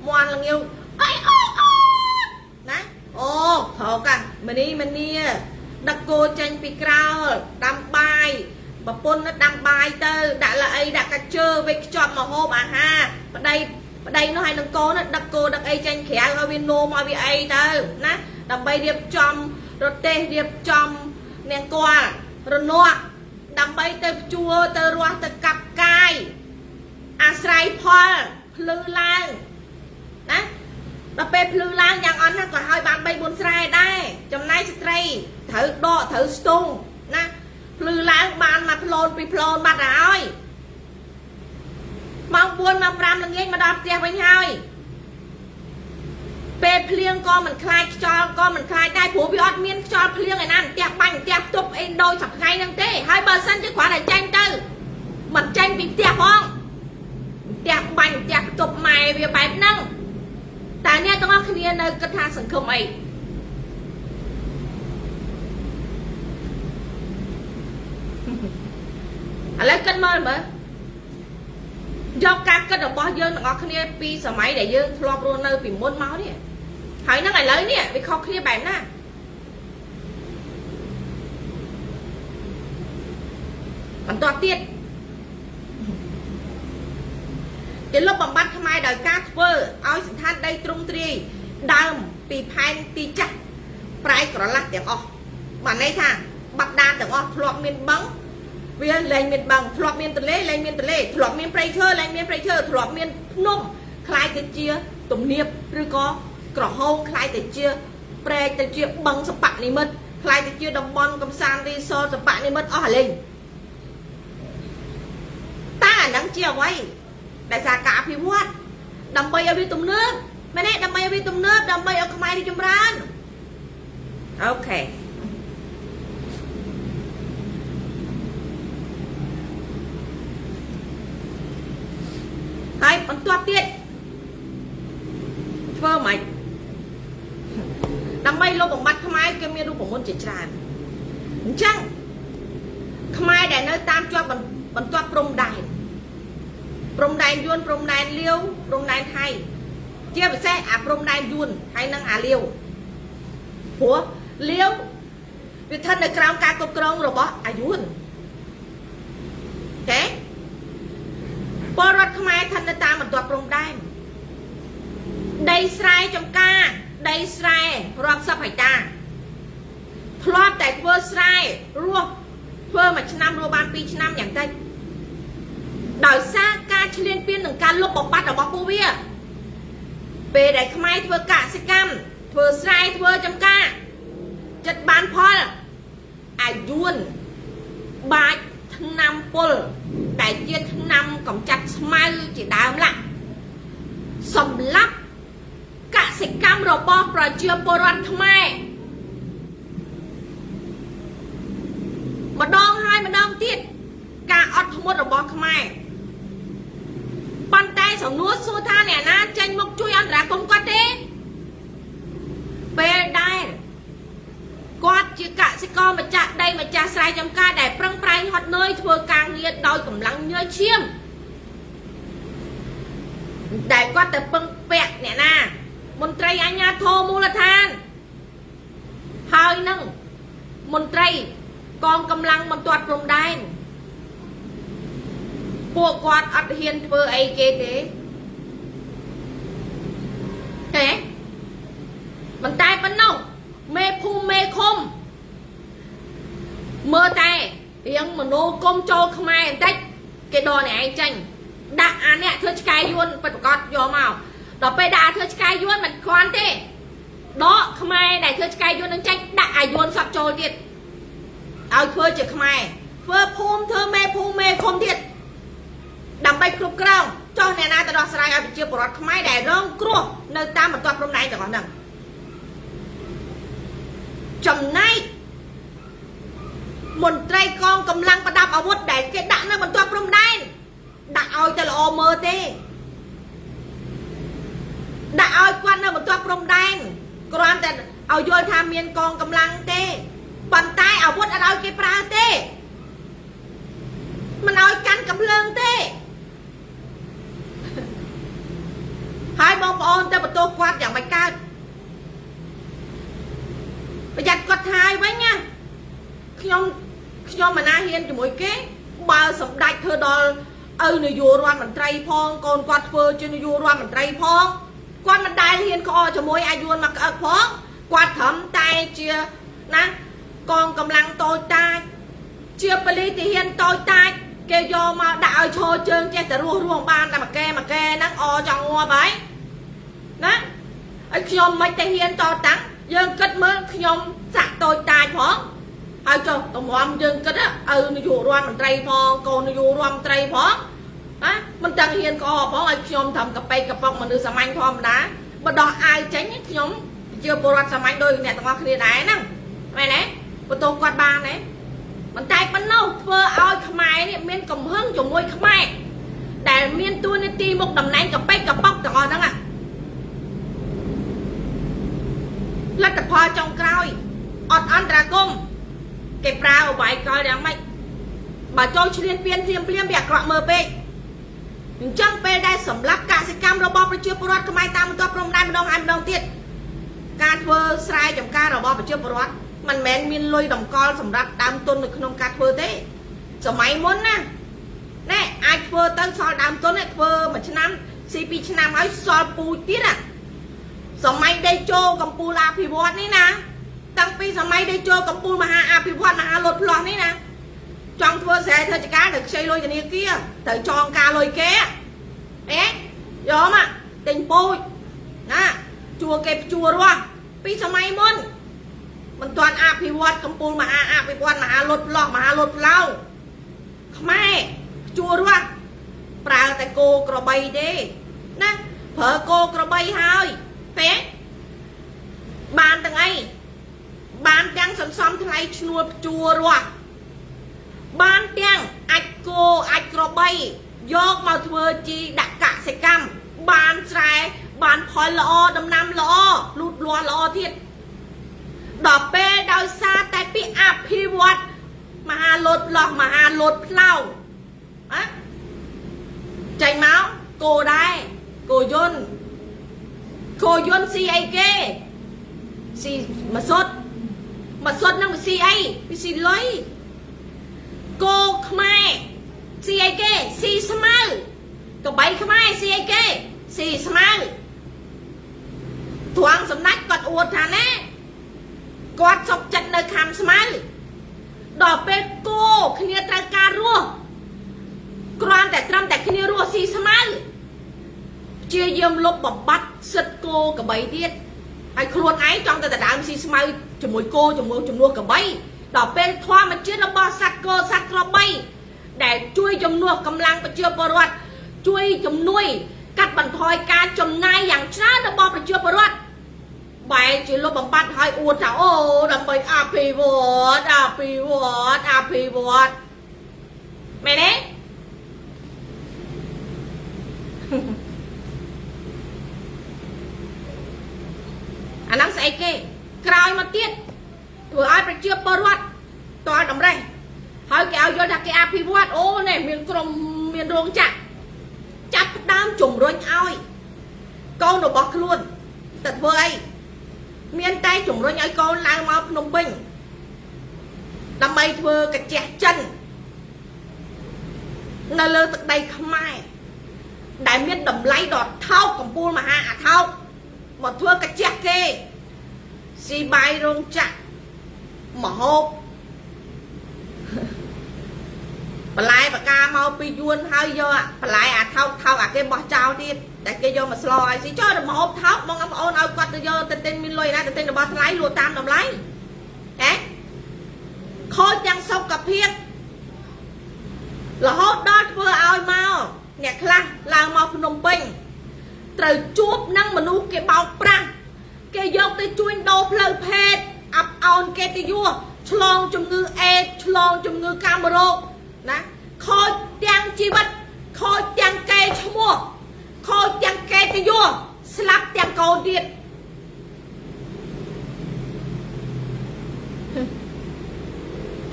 មន់ល្ងាវអីអូណាអូថោកាមនីដឹកគោចេញពីក្រោលដាំបាយប្រពន្ធដាំបាយទៅដាក់ល្អីដាក់កាជើវេខ្ជាប់មកហូបអាហារប្តីនោះឲ្យនឹងកូនដឹកគោដឹកអីចេញក្រៅឲ្យវានោមឲ្យវាអីទៅណាដើម្បីរៀបចំរទេសរៀបចំនាងគាល់រនាស់ដើម្បីទៅជួទៅរស់ទៅកាប់កាយអាស្រ័យផលភ្លឺឡើងណាដល់ពេលភ្លឺឡើងយ៉ាងអន់ណាក៏ឲ្យបាន3 4ស្រែដែរចំណែកស្ត្រីត្រូវដកត្រូវស្ទង់ណាភ្លឺឡើងបានមកផ្លូនពីផ្លូនបាត់ហើយម៉ោង4ម៉ោង5ល្ងាចមកដល់ផ្ទះវិញហើយពេលភ្លៀងក៏មិនខ្លាចខ្យល់ក៏មិនខ្លាចដែរព្រោះវាអត់មានខ្យល់ភ្លៀងឯណាផ្ទះបាញ់ផ្ទះផ្ទប់អីដូចសប្តាហ៍ហ្នឹងទេហើយបើសិនជាគ្រាន់តែចាញ់ទៅមិនចាញ់ពីផ្ទះផងផ្ទះបាញ់ផ្ទះផ្ទប់ម៉ែវាបែបហ្នឹងតែអ្នកទាំងអស់គ្នានៅគិតថាសង្ឃឹមអីឥឡូវគិតមើលយកការគិតរបស់យើងទាំងអស់គ្នាពីសម័យដែលយើងធ្លាប់រស់នៅពីមុនមកនេះហើយហ្នឹងឥឡូវនេះវាខុសគ្នាបែបណាបន្តទៀតជាលុបបំបត្តិខ្មែរដោយការធ្វើឲ្យសន្តានដីទ្រង់ទ្រាយដើមពីផែនទីចាស់ប្រែក្រឡាស់ទាំងអស់បានន័យថាបាត់ដានទាំងអស់ធ្លាប់មានបឹងវាលែងមានបឹងធ្លាប់មានទន្លេលែងមានទន្លេធ្លាប់មានព្រៃឈើលែងមានព្រៃឈើធ្លាប់មានភ្នំคล้ายទៅជាទំនាបឬក៏ក្រហមคล้ายទៅជាព្រែកទៅជាបឹងសបនិមិត្តคล้ายទៅជាតំបន់កំសាន្តរីសសបនិមិត្តអស់អាលេងតែអាហ្នឹងជាអ្វីដែលសារការអភិវឌ្ឍដើម្បីឲ្យវាទំនើបមែនទេដើម្បីឲ្យវាទំនើបដើម្បីឲ្យខ្មែររីកចម្រើនអូខេហើយបន្ទាប់ទៀតធ្វើម៉េចដើម្បីលុបបំបត្តិខ្មែរគេមានរូបមន្តជាច្រើនអញ្ចឹងខ្មែរដែលនៅតាមជាប់បន្ទាប់ព្រំដែនយួនព្រំដែនលាវព្រំដែនថៃជាពិសេសអាព្រំដែនយួនហើយនឹងអាលាវព្រោះលាវវាស្ថិតនៅក្រោមការគ្រប់គ្រងរបស់អាយួនអូខេពលរដ្ឋខ្មែរស្ថិតនៅតាមបន្ទាប់ព្រំដែនដីស្រែចម្ការដីស្រែរាប់សិបហិកតាធ្លាប់តែធ្វើស្រែរស់ធ្វើមួយឆ្នាំរស់បាន2ឆ្នាំយ៉ាងតិចដោយសារការឈ្លានពាននឹងការលុបបំបាត់របស់ពួកវាពេលដែលខ្មែរធ្វើកសិកម្មធ្វើស្រែធ្វើចម្ការចិត្តបានផលអាយួនបាច់ថ្នាំពុលតែជាថ្នាំកំចាត់ស្មៅជាដើមឡាសម្រាប់កសិកម្មរបស់ប្រជាពលរដ្ឋខ្មែរម្ដងហើយម្ដងទៀតការអត់ធ្មត់របស់ខ្មែរប៉ុន្តែសំណួរសួរថាអ្នកណាចេញមកជួយអន្តរាគមន៍គាត់ទេពេលដែលគាត់ជាកសិករម្ចាស់ដីម្ចាស់ស្រែចម្ការដែលប្រឹងប្រែងហត់នឿយធ្វើការងារដោយកម្លាំងញើសឈាមដែលគាត់ទៅពឹងពាក់អ្នកណាមន្ត្រីអាជ្ញាធរមូលដ្ឋានហើយនឹងមន្ត្រីកងកម្លាំងបន្ទាត់ព្រំដែនពួកគាត់អត់ហ៊ានធ្វើអីគេទេមិនតែប៉ុណ្ណោះមេភូមិមេឃុំមើលតែ riêng mà nô công cho không ai tách cái đồ này anh tranh đã ăn nè thưa cái yuan phải có vô màu đó bây đã thưa cái yuan mình khoan thế đó không ai này thưa cái yuan đang tranh đã yuan sắp trôi thiệt ao thưa chỉ không ai thưa phun thưa mê không thiệt đầm bay cướp còng cho nên ai ta đo sai ai bị chưa bọt không ai để rong cua nơi ta mà toàn hôm nay phải còn đằng chồng nay một trai con cầm lăng và đạp ở một để cái đạn nó còn toàn hôm nay đã oi ta là ô mơ tê đã oi quan nó một toàn hôm nay còn ta ao vô tham miên con cầm lăng tê bàn tay ở một ở đâu cái pra tê mình oi cắn cầm lăng tê hai bông ôn ta một tô quạt dạng bạch cao bây giờ có hai với nha khi mà na hiên cho mỗi cái ba sập đạch thơ đo này vô roan mình trai phong còn quạt phơ cho nó vô roan mình trai phong quan mình đai hiên kho cho mỗi ai vô mặc ở phong quạt thấm tay chia nè con cầm lăng tôi tay chia pali thì hiên tôi tay kêu vô mà đạo cho chân che ta ruộng ban là mà kê nắng o trong ngoa bái đó anh nhom mấy tay hiên to trắng dân kết mới nhom sạc tôi tài phó ai cho tổng hòa dân kết á nó dụ roan mình trai phong còn nó dụ roan trai phó á mình tăng hiên co phó anh nhom thầm cặp bay cặp bông mà đưa sắm anh phong đá mà đo ai tránh nhom chưa bồ ra sắm anh đôi nè tao kia đá nè mày nè một tô quạt ba nè mình tay bắn nâu vơ oi khmai này miên cầm hương cho môi khmai để miên tôi nên ti một đầm nành cặp bay cặp bóc đó đó ạ là tập hòa trong cõi ọt ăn ra cung cái prao bài coi đáng mạnh bà cho liên viên thiêm bẹt gọn mờ pe chẳng pe đây sẩm lắc cả sẽ cam robot phải chưa prot không ai tam to prom đai đông ăn đông tiết ca thơ sai trong ca robot phải chưa prot mình men miên lôi đồng con sẩm lắc đam tôn được không ca thơ thế sẩm máy muốn nè nè ai thơ tới so đam tôn này thơ mà chân năm cp chân năm ấy so pu tiết àสมัยได้โจกัมพูลาพิวัตนี่นะตั้งปีสมัยได้โจกัมพูมหาอาพิวัตมหาลดพลอนนี่นะจองทัวร์เสียเธอจะการเด็กใช้ลอยกันนี่กี้แต่จองการลอยแก่เอ๊ะยอมอ่ะติงปูนะจัวเก็บจัวรัวปีสมัยมันตอนอาพิวัตกัมพูมหาอาพิวัตมหาลดพลอนมหาลดพลาวขมายจัวรัวปลาแต่โกกระใบเด้นะเผอโกกระใบหายthế bàn từng ấy bàn đang sẵn xong thay chua rồi bàn đang ạch cô ạch rồi bay dọc mà thưa chi đặt cả xe cam bàn trái bàn khói lọ đâm năm lọ lụt lọ thiệt đỏ bê đau xa tay bị áp hi vật mà hà lột lọ mà hà lột lau á chảy máu cô đây cô dôn cô yun si ai kê si mà sốt năng si ai si lối cô khmai si ai kê si smile tụi bay khmai si ai kê si smile thoáng sầm nách còn uột thà nè quạt sọc chặt nơi khám smile đỏ pe cô khi ta ca rùa quanแต่trâmแต่khi rùa si smile chia dâm lốp bọc bắt sứt cô cả bấy tiết ai khuôn ấy trong ta đám si smile cho mỗi cô cho mua cả bấy đỏ bên thoa mà chưa nó bao sắt cô sắt rồi bay để chui chồng nuôi cầm lăng và chưa bờ ruột chui chồng nuôi cắt bàn thoi ca chồng nai dạng sát nó bao và chưa bờ ruột bài chỉ lốp bọc bắt hai uột thảo ô đầm bầy api vọt mẹ đấy anh nắm say kê cào mà tiết vừa ai phải chưa bờ ruột to đầm đây hỏi kéo vô đặt cái api vọt ô này miền crom miền ruộng chặt chặt đám trùng rồi oi câu nó bọc luôn tật vừa ấy miền tây trùng rồi oi câu lang máu nông bình đầm bay vừa cái chẹt chân nơi lơ tật đây không ai đại miền đầm lấy đọt thao cầm buôn mà hạ thao một thua cái chẹt kê si bay rong chặt mà hộp បន្លែបកាមកពីយួនហើយយកបន្លែអាថោកអាគេបោះចោលទៀតតែគេយកមកស្លឲ្យស៊ីចុះទៅមកហូបថោកបងប្អូនឲ្យគាត់ទៅយកទៅទិញមានលុយណាទៅទិញរបស់ថ្លៃលក់តាមតម្លៃហ៎ខូចទាំងសុខភាពរហូតដល់ធ្វើឲ្យមកអ្នកខ្លះឡើងមកភ្នំពេញត្រូវជួបនឹងមនុស្សគេបោកប្រាស់គេយកទៅជួញដូរផ្លូវភេទអាប់អោនគេទៅយួរឆ្លងជំងឺអេដឆ្លងជំងឺកាមរោគណាខូចទាំងជីវិតខូចទាំងកេរ្តិ៍ឈ្មោះខូចទាំងកេរ្តិ៍យសស្លាប់ទាំងកូនទៀត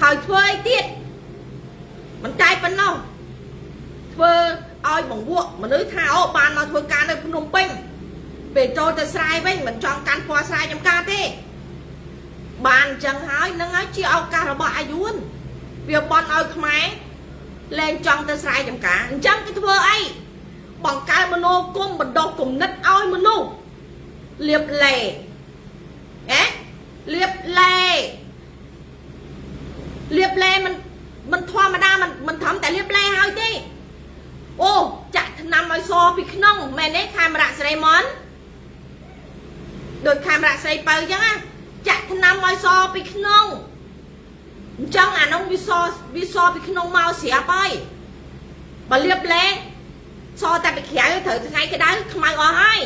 ហើយធ្វើអីទៀតមិនតែប៉ុណ្ណោះធ្វើឲ្យបង្វក់មនុស្សថាអូបានមកធ្វើការនៅភ្នំពេញពេលចូលទៅស្រែវិញមិនចង់កាន់ពណ៌ស្រែចំការទេបានអញ្ចឹងហើយនឹងហើយជាឱកាសរបស់អាយុនវាបន់ឲ្យខ្មែរលែងចង់ទៅស្រែចំការអញ្ចឹងគេធ្វើអីបង្កើតមនោគមបណ្ដុះគំនិតឲ្យមនុស្សលៀបឡេលៀបឡេមិនធម្មតាមិនធំតែលៀបឡេហើយទេអូចាក់ថ្នាំឲ្យសពីក្នុងមែនទេខេមរៈស្រីមនដូចខេមរៈស្រីបើអញ្ចឹងណាចាក់ថ្នាំឲ្យសពីក្នុងអញ្ចឹងអានោះវាសពីក្នុងមកស្រាប់ហើយបើលៀបឡេសតែពីក្រៅត្រូវថ្ងៃក្តៅខ្មៅអស់ហើយ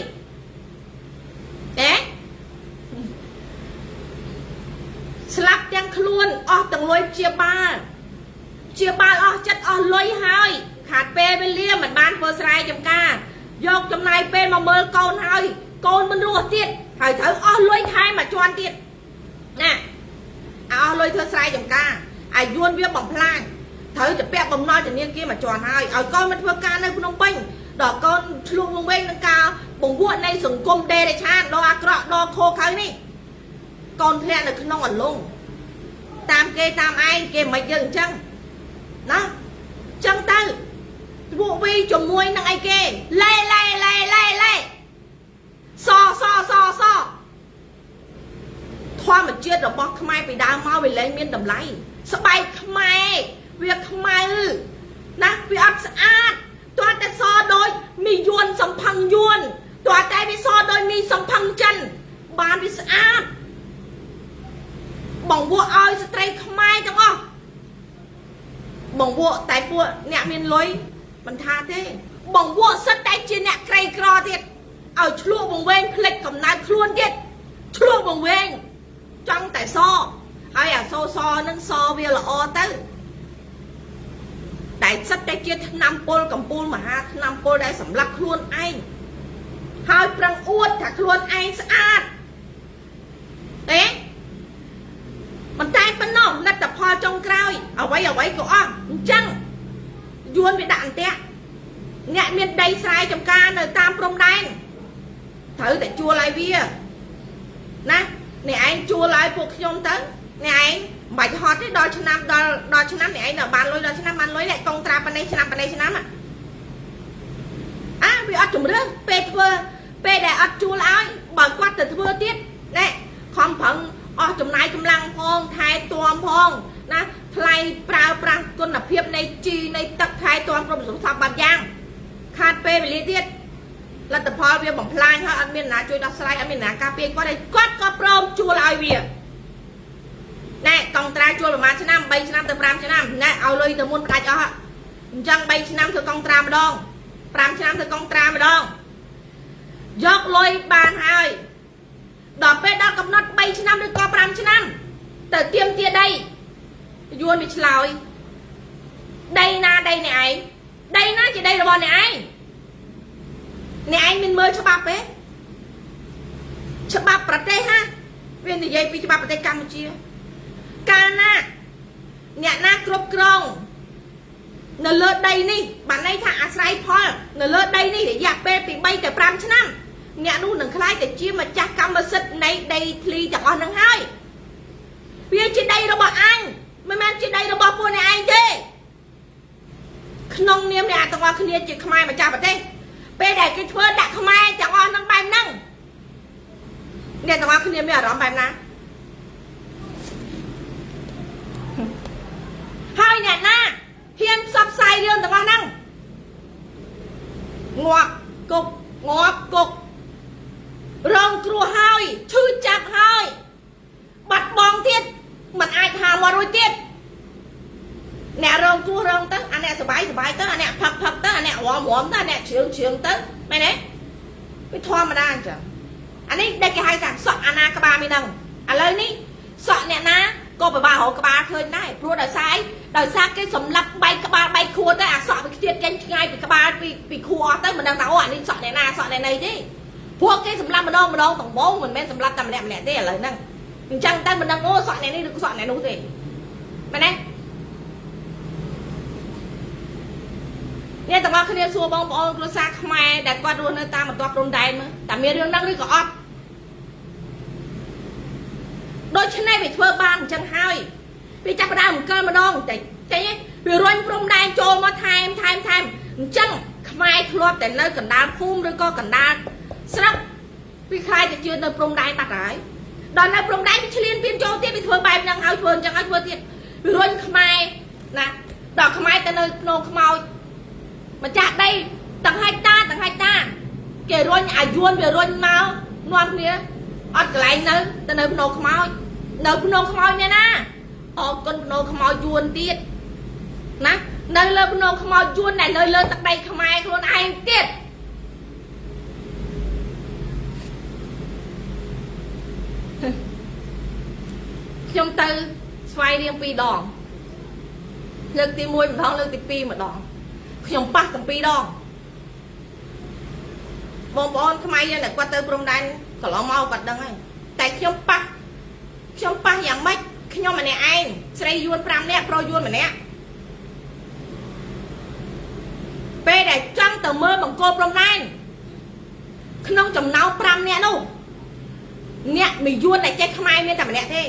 ស្លាប់ទាំងខ្លួនអស់ទាំងលុយព្យាបាលអស់ចិត្តអស់លុយហើយខាតពេលវេលាមិនបានធ្វើស្រែចម្ការយកចំណាយពេលមកមើលកូនហើយកូនមិនរស់ទៀតហើយត្រូវអស់លុយថែមមកជន់ទៀតណាអស់លុយធ្វើស្រែចម្ការអាយុនវាបំផ្លាញត្រូវទៅពាក់បំណុលធនាគារមកជន់ហើយឲ្យកូនមកធ្វើការនៅភ្នំពេញដល់កូនឆ្លុះវងនឹងការបង្វក់នៃសង្គមដេរឆានដល់អាក្រក់ដល់ខូខើនេះកូនធ្លាក់នៅក្នុងអលងតាមគេតាមឯងគេមិនយើងអញ្ចឹងណាអញ្ចឹងទៅពួកវីជាមួយនឹងអីគេឡេសធម្មជាតិរបស់ខ្មែរពីដើមមកវាលែងមានតម្លៃស្បែកខ្មែរវាខ្មៅណាវាអត់ស្អាតទាល់តែសដូចមីយួនសំផឹងយួនទាល់តែវាសដូចមីសំផឹងចិនបានវាស្អាតបង្វក់ឲ្យស្ត្រីខ្មែរទាំងអស់បង្វក់តែពួកអ្នកមានលុយមិនថាទេបង្វក់សិតតែជាអ្នកក្រីក្រទៀតឲ្យឆ្លក់បង្វែងផ្លិចកំណើតខ្លួនទៀតឆ្លក់បង្វែងចង់តែសហើយអាសនឹងសវាល្អទៅតែសិតតែជាថ្នាំពុលកំពូលមហាថ្នាំពុលដែលសម្លាប់ខ្លួនឯងហើយប្រឹងអួតថាខ្លួនឯងស្អាតមិនតែប៉ុណ្ណោះលទ្ធផលចុងក្រោយអ្វីក៏អស់អញ្ចឹងយួនវាដាក់អន្ទាក់អ្នកមានដីស្រែចម្ការនៅតាមព្រំដែនត្រូវតែជួលឲ្យវាណាអ្នកឯងជួលឲ្យពួកខ្ញុំទៅអ្នកឯងមិនបាច់ហត់ទេដល់ឆ្នាំដល់ឆ្នាំអ្នកឯងដល់បានលុយដល់ឆ្នាំបានលុយតែកងត្រាប៉ុណ្ណេះឆ្នាំវាអត់ជំរឿនពេលធ្វើពេលដែលអត់ជួលឲ្យបើគាត់ទៅធ្វើទៀតណែខំប្រឹងអស់ចំណាយកម្លាំងផងថែទាំផងណាថ្លៃប្រើប្រាស់គុណភាពនៃជីនៃទឹកថែទាំគ្រប់សពបែបយ៉ាងខាតពេលវេលាទៀតលទ្ធផលវាបំផ្លាញហើយអត់មានណាជួយដោះស្រាយអត់មានណាការពារគាត់ទេគាត់ក៏ព្រមជួលឲ្យវាណែកងត្រាជួលប្រហែលឆ្នាំ3ឆ្នាំទៅ5ឆ្នាំណែឲ្យលុយទៅមុនផ្ដាច់អស់អញ្ចឹង3ឆ្នាំធ្វើកងត្រាម្ដង5ឆ្នាំធ្វើកងត្រាម្ដងយកលុយបានហើយដល់ពេលដល់កំណត់3ឆ្នាំឬក៏5ឆ្នាំទៅទៀមទាដីយួនវាឆ្លើយដីណាដីអ្នកឯងដីណាជាដីរបស់អ្នកឯងមានមើលច្បាប់ទេច្បាប់ប្រទេសហាវានិយាយពីច្បាប់ប្រទេសកម្ពុជាកាលណាអ្នកណាគ្រប់គ្រងនៅលើដីនេះបានន័យថាអាស្រ័យផលនៅលើដីនេះរយៈពេលពី3ទៅ5ឆ្នាំអ្នកនោះនឹងខ្លាយទៅជាម្ចាស់កម្មសិទ្ធិនៃដីធ្លីទាំងអស់នឹងហើយវាជាដីរបស់អញមិនមែនជាដីរបស់ពួកអ្នកឯងទេក្នុងនាមអ្នកទាំងអស់គ្នាជាខ្មែរម្ចាស់ប្រទេសពេលដែលគេធ្វើដាក់ខ្មែរទាំងអស់នឹងបែបហ្នឹងអ្នកទាំងអស់គ្នាមានអារម្មណ៍បែបណាហើយអ្នកណាហ៊ាន ngọt cục ngọt cục rong cua hơi chư chặt hơi bật bong tiết mình ai thà mà rồi tiết nè rong cua rong tới anh nè sờ bái tới anh nè phập tới anh nè ồm tới anh nè trường tới mày đấy mới thoa mà đang chẳng anh ấy đây cái hai thằng sọ anh à các ba mình nâng à lên đi sọ nè ná cô phải bà hộ các ba khơi này pro đời sai cái sầm lấp bay các ba bay khua tới à sọ bị tiết cái ngay bị các ba bị khua tới mình đang tao anh đi sọ nè này điพวกcái sầm lấp mà đông tổng bố mình men sầm lấp tầm lẹ thế là năng mình chăng tay mình đang ngô sọ này đi được sọ này đúng gì mày nàyเนี่ยแต่ว่าคืนนี้ซัวบองบอลกระซักทำไมแต่กวาดรวนตามมาตัวตรงใดมั้งแต่มีเรื่องนั่งด้วยก็อดโดยฉันได้ไปทั่วบ้านจังไห้ไปจับประดามเกินมาดองแต่เนี่ยไปรวนตรงใดโจมาไทม์จังทำไมทะเลาะแต่เลิกกันดาพุ่มหรือก็กันดาสลับไปใครจะเจอในตรงใดตัดหายตอนนั้นตรงใดไปเฉลี่ยเปลี่ยนโจเตี้ยไปทั่วใบจังไห้ทั่วจังไห้ทั่วเตี้ยไปรวนทำไมนะดอกทำไมแต่ในโนขมเอาmà chặt đây tầng hai ta kể rồi à yuan về rồi mau ngoan kia ọt lại nữa ta nơi nô không mau nha na con nô không mau yuan tiết nè nơi lơ nô không mau yuan này nơi lơ tận đây không ai luôn ai tiết trong tư xoay riêng pi đòn lực tim môi mà đòn lực tim pi mà đònខ្ញុំប៉ះទាំងពីរដងបងប្អូនខ្មែរយើងគាត់ទៅព្រំដែនកន្លងមកគាត់ដឹងហើយតែខ្ញុំប៉ះយ៉ាងម៉េចខ្ញុំម្នាក់ឯងស្រីយួន5នាក់ប្រុសយួនម្នាក់ពេលដែលចង់ទៅមើលបង្គោលព្រំដែនក្នុងចំណោម5នាក់នោះអ្នកមួយយួនដែលចេះខ្មែរមានតែម្នាក់ទេ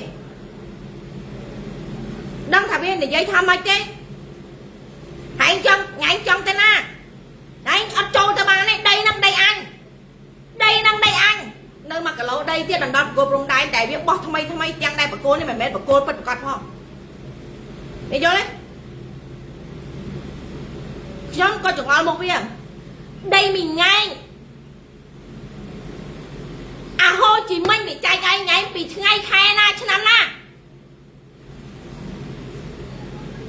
ដឹងថាវានិយាយថាម៉េចទេhãy chọn tên na đấy ở trâu ta bà này đây năng đây anh nơi mà cả lỗ đây tiết đàn đọc gồm rung đai đại biết bó thay mây chăng đây bà cô này mày mệt bà cô bất cọt không để cho đấy nhóm coi chụp ngon một bia đây mình ngay à hô chỉ mình bị chạy ngay bị ngay khai na chứ nắm na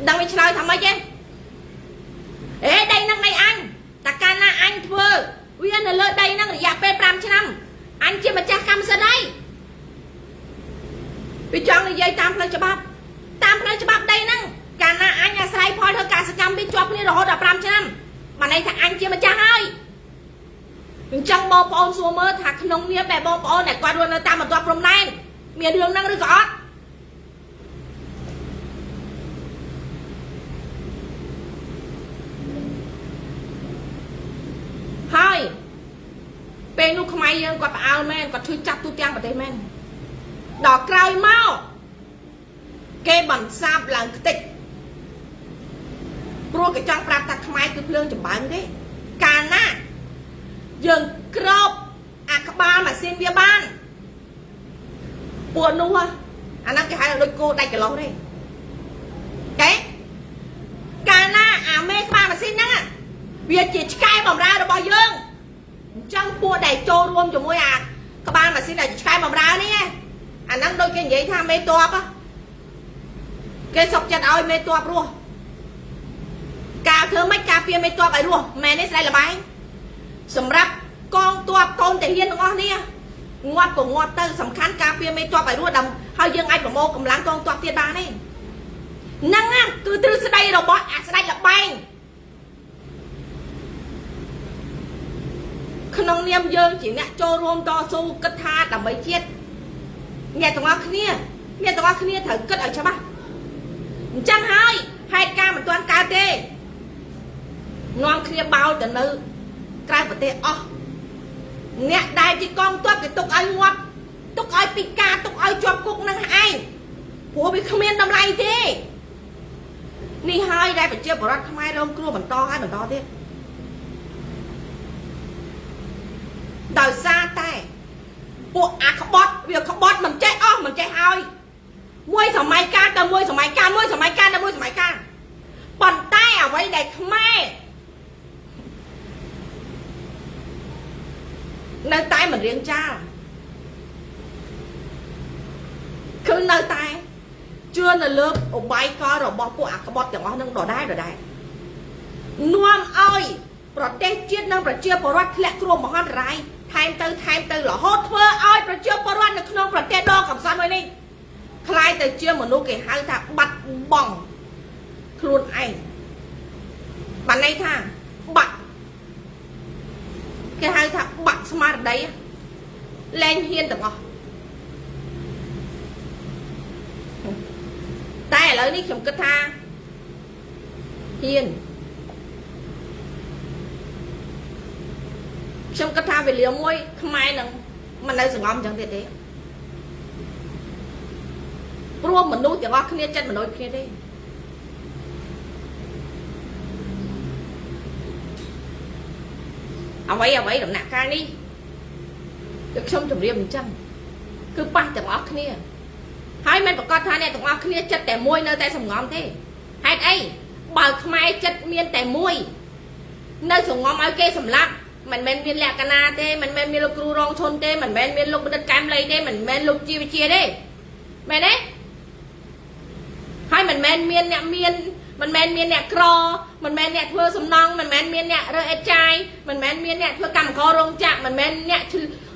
đang bị chơi thằng mấy chứ ê đây năng đây anh ta ca na anh thưa viên là lơ đây năng dạ p 5 năm anh chưa mà cha cam sao đây vì chọn là dây tam plei cho bắp đây năng ca na anh nhà sai phoi thôi cả sự cam biết cho cái đó là 5 năm mà này thằng anh chưa mà cha hơi chẳng bom bom xua mơ thằng nông nghiệp để bom bom này qua luôn là tam mà toàn from này miền đường năng được có hai bên lúc không ai dân quạt áo men quạt chui chặt tu tiang vào đây men đỏ cày mau kê bằng sáp là tịch pro cái trang prap ta không ai cứ lương chụp bán thế cà na dừng crop à các ba mà xin bia ban buồn luôn ha anh nói cái hai là đôi cô đây cái lỗ đây cái cà na à mê các ba mà xin nhá việc chỉ khai bầm ra rồi bao dương trong cua đầy trâu luôn cho mỗi à các bạn mà xin là khai bầm ra đi nghe anh đang đôi cái vậy tham mê toa á cái sọc chân ơi mê toa luôn cà thứ mấy cà phê mê toa vậy luôn mẹ này đây là bài sầm rap con toa con thể hiện ngon đi ngoặt của ngoặt tư sầm khán cà phê mê toa vậy luôn đồng hơi dương anh của mô cầm láng con toa tiền ba này năng á từ từ sẽ đây rồi bỏ à sẽ đây là bánh không niêm dương chỉ ngã cho rôm to su cất tha đầm mấy chiết nghe tụi nó kia thử cất ở cho bác chẳng hai ca mà toàn ca tê ngon kia bao từ nữ cái vật tê nghe đại chỉ con tuốt cái tục ai ngoặt tục ai pika tục ai cho cục năng ai của bị không yên đâm lại thế ni hai đây phải chia bỏ ra không ai đâu cua bằng to hai bằng to thế đời xa tay bộ à không bót mình chạy hơi môi sòng máy ca ta môi sòng máy ca bàn tay à vậy đây không ai nơi tay mình riêng cha cứ nơi tay chưa là lớp ở bay coi rồi bỏ của các bọt chẳng có nâng đỏ đai nuông ơi rồi đây chết nâng rồi chưa bỏ rót lẹ cua mà hót rai thay từ là hốt thơ ơi rồi chưa bỏ rót được nông rồi đây đo cầm sao mới đi khai từ chưa mà nuôi cái hai thằng bắt bỏng luôn anh bạn này thà bạn cái hai thằng bạn smart đấy lên hiên được không tay ở đây chúng cất tha hiên chúng cất tha về liều môi không ai nè mà nơi sừng om chẳng thể thế pro mình nuôi chẳng có kia chân mình nuôi kia đi à vậy đừng nặng ca đi được xong chồng riêng mình chăng cứ ba chẳng có kia hai mình có con tha này chẳng có kia chấtแต่มวยnơi tay sừng om thế hai ấy bà không ai chất miênแต่มวยnơi sừng om ai kê sầm lắm mình men miên lẹ cana thế mình men miên lục ru rong chôn thế mình men miên lục bật cam lây thế mình men lục chia đấy mày đấy hai mình men miên mình men miên nè cro mình men nè thưa sầm nong mình men miên nè rơi chai mình men miên nè thưa cầm kho rong chạm mình men nè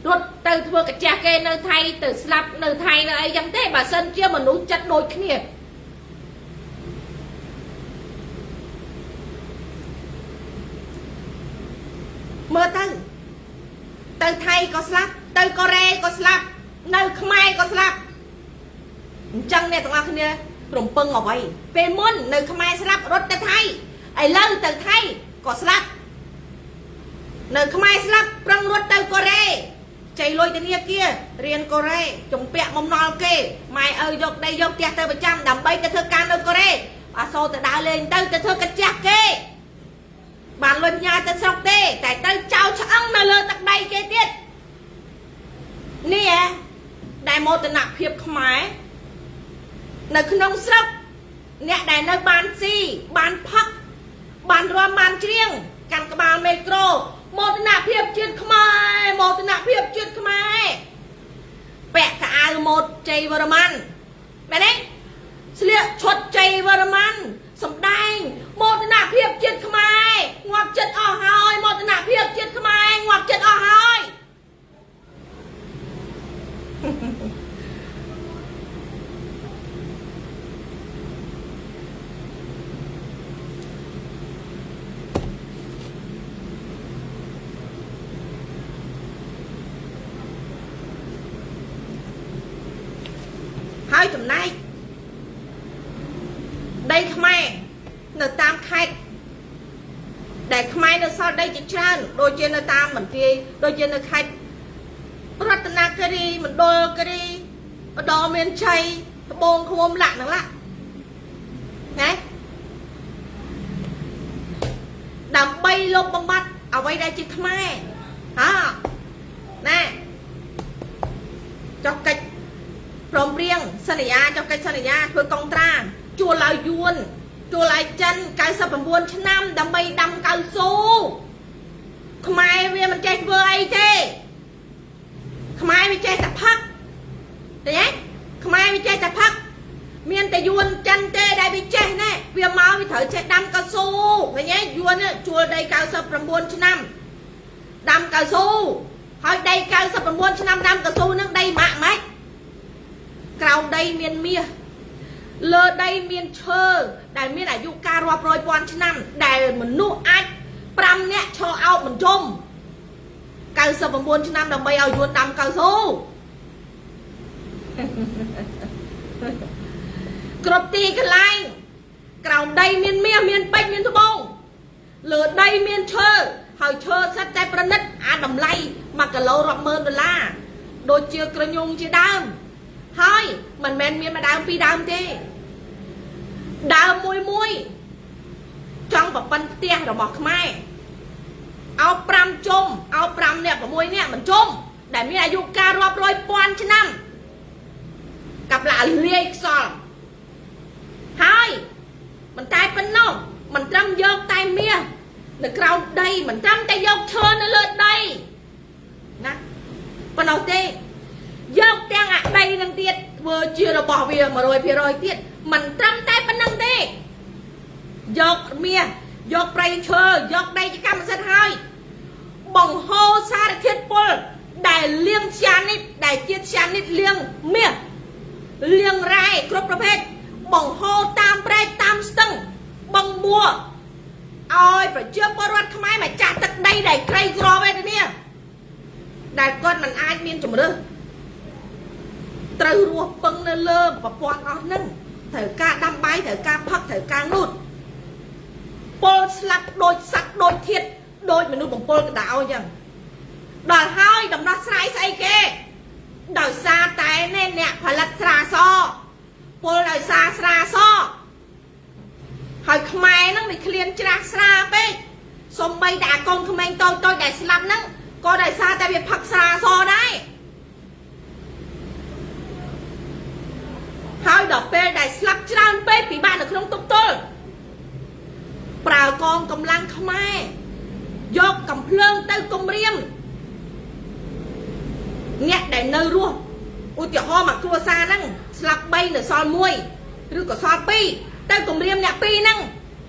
rút từ thưa cái cha kê nơi thay từ slap nơi thay nơi ấy chẳng thế bà sân chưa mà nút chất đôi kia mơ từ thay có slap từ Korea có slap nơi Khmer có slap chân nè tụi anh kia rồng pưng ở vậy về môn nơi Khmer slap rốt tới thay ai lâu từ thay có slap nơi Khmer slap răng rốt tới Korea chạy lôi tới kia riêng Korea chúng bẹt mông non kê mai ơi dọc đây dọc tiệt tới 100 đầm bay tới thưa can nơi Korea bà xô từ đá lên tới thưa cái chạc kê bạn luôn nhà tới sọc tê tại tới cháu cho ông mà lơ tắc đây kê tiết nè đại mô từ nạp hiệp Khmer nơi không sốc nè đại nơi bàn si bàn phắc bàn rô bàn riêng căn cái bàn micro một nạp hiệp chuyên Khmer một nạp hiệp chuyên Khmer bẹ cả ai một chay vợ man mẹ đấy sliệt chốt chay vợ man sầm đai một nạp hiệp chuyên Khmer ngoặc chất ở hơi một nạp hiệp chuyên Khmer ngoặc chất ở hơi hai tuần nay đây Khmer nơi tam khách để Khmer nơi sau đây chỉ tràn đôi trên nơi tam mình kia đôi trên nơi khách Ratana kari mình đôi kari đo miền chay bông không ôm lạ nữa lạ nè đầm bay lông bông bắt ở đây đây chỉ Khmer hả nè cho cách prom riêng sanh ya cho cái sanh ya thôi công tra chùa lại yuan chùa lại chân cái sập bằng buôn năm đầm bay đầm cao su Khmer vì mình chạy vừa ấy thế Khmer vì chạy tập phắc đấy Khmer vì chạy tập phắc miền tây yuan chân tê đây bị chạy nè vì máu vì thở chạy đầm cao su phải nhé yuan chùa đây cao sập bằng buôn năm đầm cao su hỏi đây cao sập bằng buôn năm đầm cao su nước đây mạng mấy cầu đây miền mía lơ đây miền thơ đại miềnอายุ 900 năm đại mình nuôi ai pram nè cho ao mình chôm cao sập bằng buôn năm đồng bay ao yuan đầm cao su cướp ti cái lai cầu đây miền mía miền bách miền thu bông lơ đây miền thơ hỏi thơ sát tay pranit đầm lay mà cả lâu rộng mơn $1 đôi chưa cơ nhung chưa đam thôi mình men miên mà đam pi đam thế đam mùi trong bọc bánh tia rồi bọc Khmer ao pram chôm ao pram nè bọc mùi nè mình chôm để miอายุ 900 năm gặp lại liệt sòn thôi mình tay bên nông mình trăm dốc tay mía được cầu đây mình trăm tay dốc thơ nó lên đây nè ប៉ុណ្ណោះទេយកទាំងអាដីនឹងទៀតធ្វើជារបស់វា 100% ទៀតមិនត្រឹមតែប៉ុណ្្នឹងទេយកមាសយកប្រៃឈើយកដីជាកម្មសិទ្ធិហើយបង្ហូរសារធាតុពុលដែលលៀងឈានិតដែលជាតិឈានិតលៀងមាសលៀងរ៉ែគ្រប់ប្រភេទបង្ហូរតាមព្រែកតាមស្ទឹងបឹងបួរឲ្យប្រជាពលរដ្ឋខ្មែរមកចាស់ទឹកដីដែលក្រីក្រវេទនាដែលគាត់មិនអាចមានជំរឿសត្រូវរស់ពឹងនៅលើប្រព័ន្ធអស់ហ្នឹងត្រូវការដាំបាយត្រូវការផឹកត្រូវការងូតពលស្លាប់ដូចសត្វដូចធាតដូចមនុស្សបំពល់កណ្ដាលអញ្ចឹងដល់ហើយដំណោះស្រាយស្អីគេដោយសារតែអ្នកផលិតស្រាសពលដោយសារស្រាសហើយខ្មែរហ្នឹងវាឃ្លានច្រាស់ស្រាពេកសំបីតែអាកូនក្មេងតូចដែលស្លាប់ហ្នឹងក៏ដោយសារតែវាផឹកស្រាសដែរហើយដល់ពេលដែលស្លាប់ច្រើនពេកពិបាកនៅក្នុងទុកទល់ប្រើកងកម្លាំងខ្មែរយកកំភ្លើងទៅគំរាមអ្នកដែលនៅរស់ឧទាហរណ៍មកគ្រួសារហ្នឹងស្លាប់3នៅសល់1ឬក៏សល់2ទៅគំរាមអ្នក2ហ្នឹង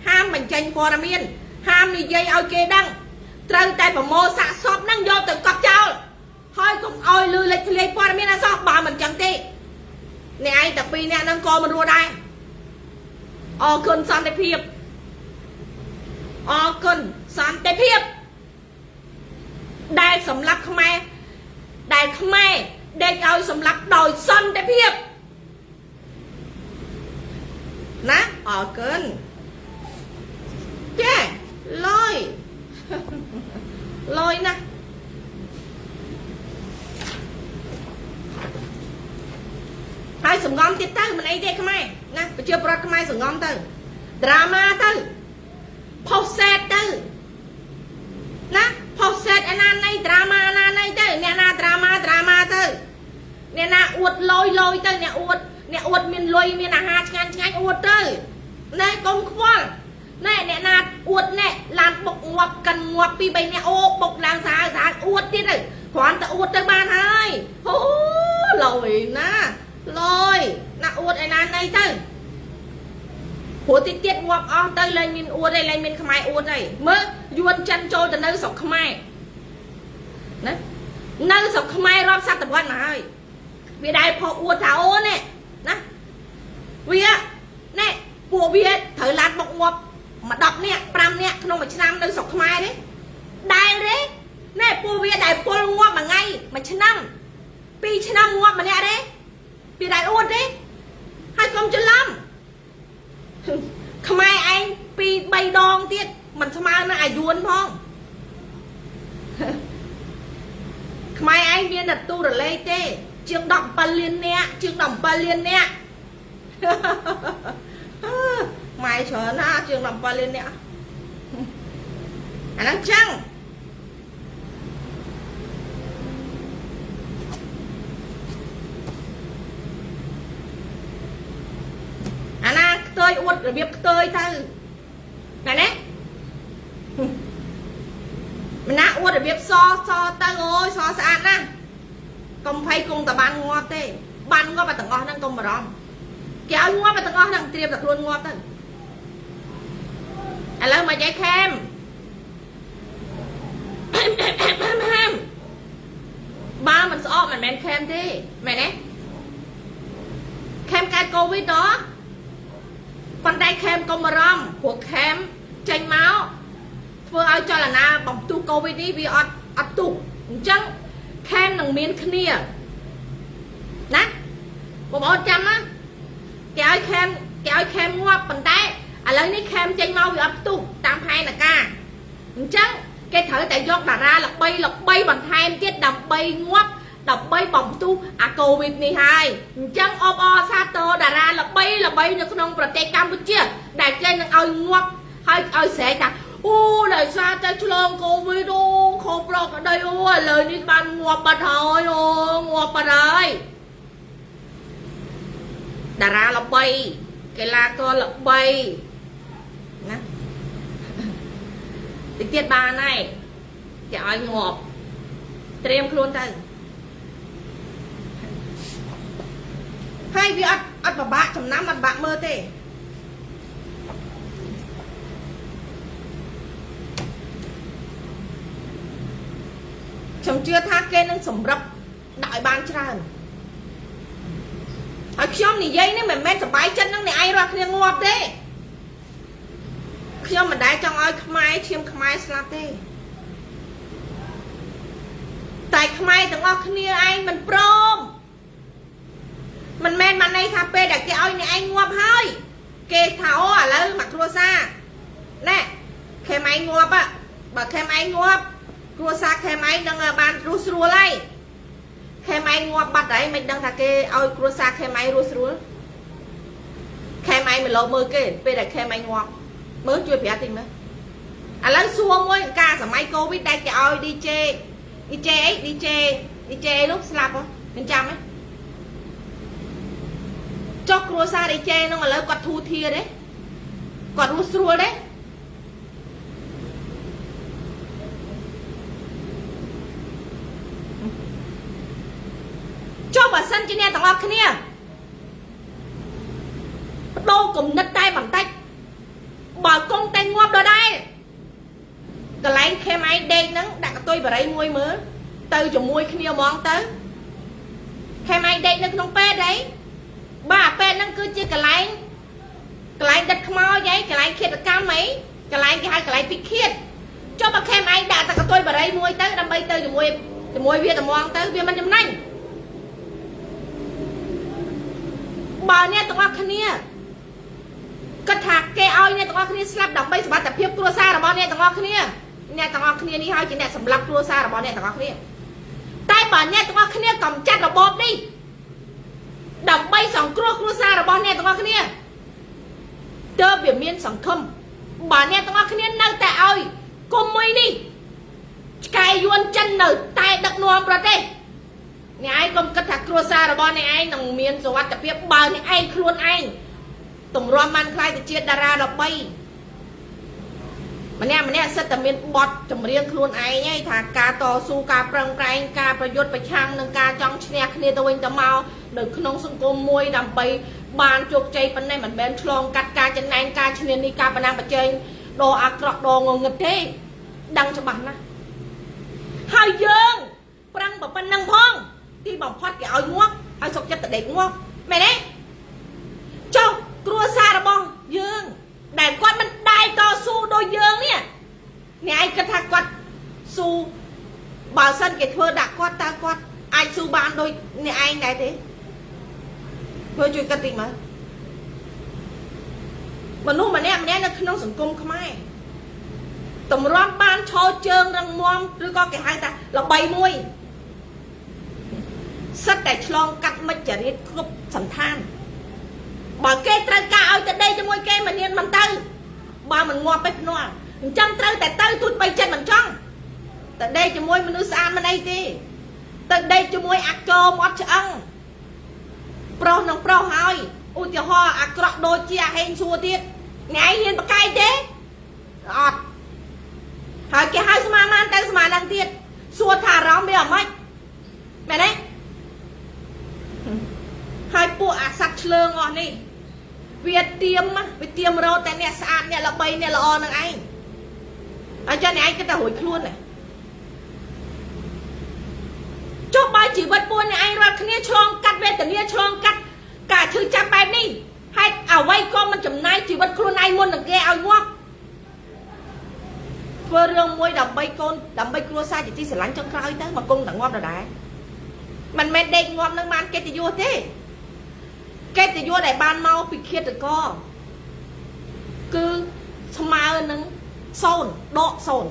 ហាមបញ្ចេញព័ត៌មានហាមនិយាយឲ្យគេដឹងត្រូវតែប្រមូលសាកសពហ្នឹងយកទៅកប់ចោលហើយកុំឲ្យលឺលេចធ្លាយព័ត៌មានអសោះបើមិនចឹងទេអ្នកឯងតែ2នាក់ហ្នឹងក៏មិនរស់ដែរអរគុណសន្តិភាពអរគុណសន្តិភាពដែលសម្លាប់ខ្មែរដែលខ្មែរដេកឲ្យសម្លាប់ដោយសន្តិភាពណាអរគុណចាលយលយណាហើយសង្ងំទៀតទៅមិនអីទេខ្មែរណាប្រជាប្រដ្ឋខ្មែរសង្ងំទៅដ្រាម៉ាទៅផុសសេតទៅណាផុសសេតឯណាណៃដ្រាម៉ាណាណៃទៅអ្នកណាដ្រាម៉ាទៅអ្នកណាអួតលយទៅអ្នកអួតមានលុយមានអាហារឆ្ងាញ់អួតទៅណែកុំខ្វល់ណែអ្នកណាអួតណែឡានបុកងាប់កិនងាប់2 3នាក់អូបុកឡើងសាហាវអួតទៀតទៅគ្រាន់តែអួតទៅបានហើយអូលយណាលយណាអួតឯណាណៃទៅព្រោះទៀតងាប់អស់ទៅលែងមានអួតទេលែងមានខ្មែរអួតទេមើលយួនចិនចូលទៅនៅស្រុកខ្មែរណានៅស្រុកខ្មែររាប់សតវត្សមកហើយវាដែរផុសអួតថាអូនេះណាវាណែពួកវាត្រូវឡានបុកងាប់10នាក់5នាក់ក្នុងមួយឆ្នាំនៅស្រុកខ្មែរទេដែរទេណែពួកវាដែរពលងាប់មួយថ្ងៃមួយឆ្នាំ2ឆ្នាំងាប់ម្នាក់ទេវាដែរអួតទេហើយកុំច្រឡំខ្មែរឯង2 3ដងទៀតមិនស្មើនឹងអាយួនផងខ្មែរឯងមានតែទូរលេខទេជាង17លាននាក់ជាង17លាននាក់ម៉ែច្រើនណាជាង17លាននាក់អាហ្នឹងចឹងអាណាខ្ទើយអួតរបៀបខ្ទើយទៅណែណាម្នាក់អួតរបៀបសទៅអូយសស្អាតណាស់កុំភ័យគង់តបានងាប់ទេបានងាប់តែទាំងអស់ហ្នឹងកុំបារម្ភគេឲ្យងាប់តែទាំងអស់ហ្នឹងត្រៀមតែខ្លួនងាប់ទៅឥឡូវមកយាយខេមបើមិនស្អកមិនមែនខេមទេមែនទេខេមកើតកូវីដហ៎ប៉ុន្តែខេមកុំបារម្ភព្រោះខេមចេញមកធ្វើឲ្យចលនាបំផ្ទុះកូវីដនេះវាអត់ទុះអញ្ចឹងខេមនឹងមានគ្នាណាបងប្អូនចាំណាគេឲ្យខេមងាប់ប៉ុន្តែឥឡូវនេះខេមចេញមកវាអត់ផ្ទុះតាមផែនការអញ្ចឹងគេត្រូវតែយកតារាល្បីបន្ថែមទៀតដើម្បីងាប់ដើម្បីបំផ្ទុះអាកូវីដនេះហើយអញ្ចឹងអបអរសាទរតារាល្បីនៅក្នុងប្រទេសកម្ពុជាដែលគេនឹងឲ្យងាប់ហើយឲ្យស្រែកថាអូដោយសារតែឆ្លងកូវីដអូខោប្រកក្តីអូឥឡូវនេះបានងាប់បាត់ហើយអូងាប់បាត់ហើយតារាល្បីកីឡាករល្បីណាតិចទៀតបានហើយគេឲ្យងាប់ត្រៀមខ្លួនទៅ hai vì ăn bà bạ chấm năm ăn bạ mơ thế chấm chưa tha kê nâng sầm rập đại ban tràn ở trong này dây nó men sầm bái chân nâng này ai ra kia ngọt thế trong mà đái trong ơi khmai chiêm khmai slap thế tại khmai từng ngọt kia ai mình prom mình men mà này thà pe để cái ơi này anh ngọt hơi kê tháo à lỡ mặc rua xa nè khem anh ngọt á bà khem anh ngọt rua xa khem anh đang bàn rua lại khem anh ngọt bắt đấy mình đang thà kê ơi rua xa khem anh rua khem anh mình lâu mơ kê pe để khem anh ngọt mới chưa phải tìm nữa à lỡ xua môi ca sả máy covid đây cái ơi đi chê lúc slap không bên trăm ấy cho cua xa đi chê nó mà lấy quạt thu thia đấy quạt rua đấy cho bà sân cho nghe thằng ngọc kia đô cùng nứt tay bằng tay bà con tay ngọt đó đây cái lấy khe máy đen nắng đặt tôi vào đây môi mớ từ cho môi kia món tới khe máy đen nó không pe đấy bà pe nó cứ chia cái lấy đặt khmoi vậy cái lấy khiết cam mấy cái lấy cái hai cái lấy bị khiết cho bà khe máy đặt đặt tôi vào đây môi tới đâm bay tới cho môi việt món tới việt mình chấm nanh bà nha tụi ngọc kiaก็ถักแกเอาเนี่ยตรงนี้คือสลับดอกใบสบัดแต่เพียบตัวซาระบอเนี่ยตรงนี้เนี่ยตรงนี้นี่เขาจะเนี่ยสำหรับตัวซาระบอเนี่ยตรงนี้ใต้บ่อเนี่ยตรงนี้กำจัดระบบนี่ดอกใบสองครัวซาระบอเนี่ยตรงนี้เจอเบี่ยงเมียนสังคมบ่อเนี่ยตรงนี้นั่งแต่เอากุมมือนี่ไก่ยวนจันหนึ่งแต่ดักนวมประเทศเนี่ยไอ้กรมกระถักครัวซาระบอเนี่ยไอ้หนังเมียนสวัสดิ์แต่เพียบบ่อเนี่ยไอ้ครัวไอ้ตุ่มรวมมันคล้ายแต่เจียดาราดอกใบมันเนี่ยเซตแต่เมียนบอดจมเรียงครูนไอ้เนี่ยถ้าการต่อสู้การปรังแปลงการประยุทธ์ประชังหนึ่งการจ้องเชียร์เนี่ยตัวเองจะเมาหนึ่งขนมสังคมมวยดำไปบานจุกใจปันในเหมือนแบนชลองกัดการจะแนงการเชียร์นี่การประนามประเจงโดอักรอกโดงงเงินเท่ดังฉบับนะหายเยิงปรังแบบปันนังพองที่บอกพอดแกเอางวกเอาสกจะแต่เด็กงวกแม่เนี่ยเจ้ากลัวซาระบองยืงแต่ก้อนมันได้ต่อสู้โดยยืงเนี่ยไอ้กระทะก้อนสู้บ่าวสั้นเกตเพื่อดักก้อนตาก้อนไอ้สู้บานโดยเนี่ยไอ้ไหนthếเพื่อช่วยกันติมามันนู้นมันเนี่ยnóคือน้องสังคมขมายตำรวจบ้านโชว์เชิงรังมอมหรือก็แกให้ตาเราใบมวยสัตว์แต่ฉลองกัดมันจะเรียกครบสันทานbà kê trâu ca ơi tới đây cho môi kê mình yên mình tư bà mình ngoa bếp noa chân trâu tại tư tôi bay chân mình trăng tới đây cho môi mình nuôi san mình đây đi tới đây cho môi ác cơ mót cho ăn pro nông pro hỏi ui cho ho ác cọ đôi chia hen xua tiết ngày hiền bà cay thế ọt hỏi cái hai số man tay số man đang tiết xua thả rong bây giờ mấy mẹ đấy hai bộ sạch lơ ngon đi Việt tiêm rô tại nè sạch nè là bay nè là o nâng anh ở cho này anh cái ta hồi luôn này cho ba chỉ bật buôn này anh ra cái nè chong cắt về từ nè chong cắt cả thứ trăm bài đi hai ảo vay con mình chấm nay chỉ bật luôn anh muốn được ghê ảo ngoác vừa rương môi đầm bay cua sai chỉ sẽ lánh trong khói tới mà cung đặng ngon rồi đấy mình men đen ngon nâng man cái thì vô thế cái thì vô đại ban mau bị khiết được co cứ smile nâng sồn độ sồn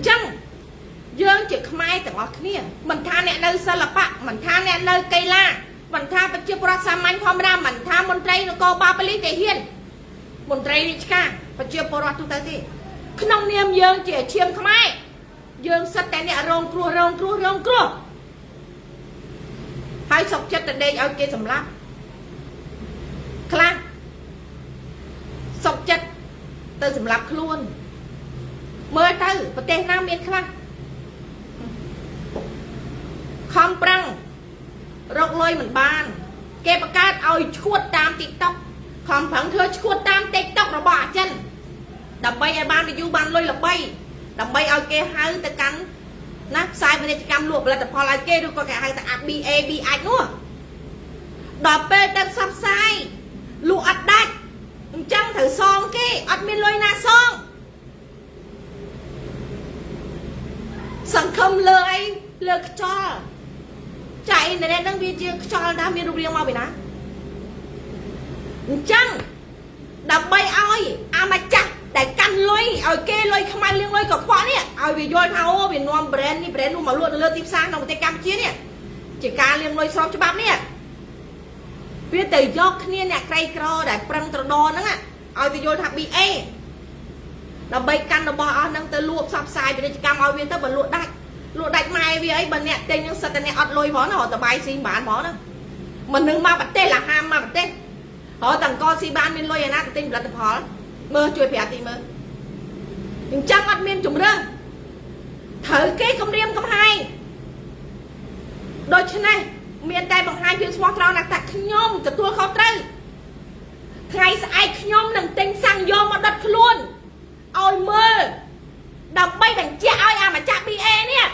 chăng dương chỉ khmaiแต่ว่าเนี่ยมันท่าเนี่ยnơiสลับปะมันท่าเนี่ยnơi cây laมันท่าไปเชื่อปราศามันพร้อมรามันท่ามนตรีนกบาปลิเตเฮียนมนตรีนิชกาไปเชื่อปราทุกท่าที่ขนมเนียมdương chỉเชียมขมายdươngสัตแต่เนี่ยรองครัวให้สกจัดแต่เด็กเอาเกสำลักคลาสกจัดแต่สำลักล้วนเมื่อตื้อประเทศน้ำเมียนคลา ខំប្រឹងរកលុយមិនបានគេបង្កើតឲ្យឈួតតាម TikTok ខំប្រឹងធ្វើឈួតតាម TikTok របស់អាចិនដើម្បីឲ្យបាន view បានលុយល្បីដើម្បីឲ្យគេហៅទៅកាន់ណាផ្សាយពាណិជ្ជកម្មលក់ផលិតផលឲ្យគេឬក៏គេហៅថា BA អាចនោះដល់ពេលទៅផ្សព្វផ្សាយលក់អត់ដាច់អញ្ចឹងត្រូវសងគេអត់មានលុយណាសងសង្ឃឹមលើអីលើខ្យល់ចាអ៊ីនធឺណិតហ្នឹងវាជាខ្យល់ដែរមានរូបរាងមកពីណាអញ្ចឹងដើម្បីឲ្យអាម្ចាស់ដែលកាន់លុយឲ្យគេលុយខ្មៅលៀងលុយកខ្វក់នេះឲ្យវាយល់ថាអូវានាំ brand នេះ brand នោះមកលក់នៅលើទីផ្សារក្នុងប្រទេសកម្ពុជានេះជាការលៀងលុយស្របច្បាប់នេះវាទៅយកគ្នាអ្នកក្រីក្រដែលប្រឹងត្រដហ្នឹងឲ្យវាយល់ថា BA ដើម្បីកាន់របស់អស់ហ្នឹងទៅលក់ផ្សព្វផ្សាយពាណិជ្ជកម្មឲ្យវាទៅបើលក់ដាច់ម៉ែវាអីបើអ្នកទិញហ្នឹងសិតតែអ្នកអត់លុយផងណារត់តបាយស៊ីបានហ្មងណាមិននឹងមកប្រទេសឡាហាមមកប្រទេសរត់តអង្គស៊ីបានមានលុយឯណាទៅទិញផលិតផលមើលជួយប្រាប់ទីមើលអញ្ចឹងអត់មានជំរឿនត្រូវគេគំរាមកំហែងដូច្នេះមានតែបង្ហាញភាពស្មោះត្រង់ណាស់តែខ្ញុំទទួលខុសត្រូវថ្ងៃស្អែកខ្ញុំនឹងទិញសាំងយកមកដុតខ្លួនឲ្យមើលដើម្បីបញ្ជាក់ឲ្យអាម្ចាស់ BA នេះ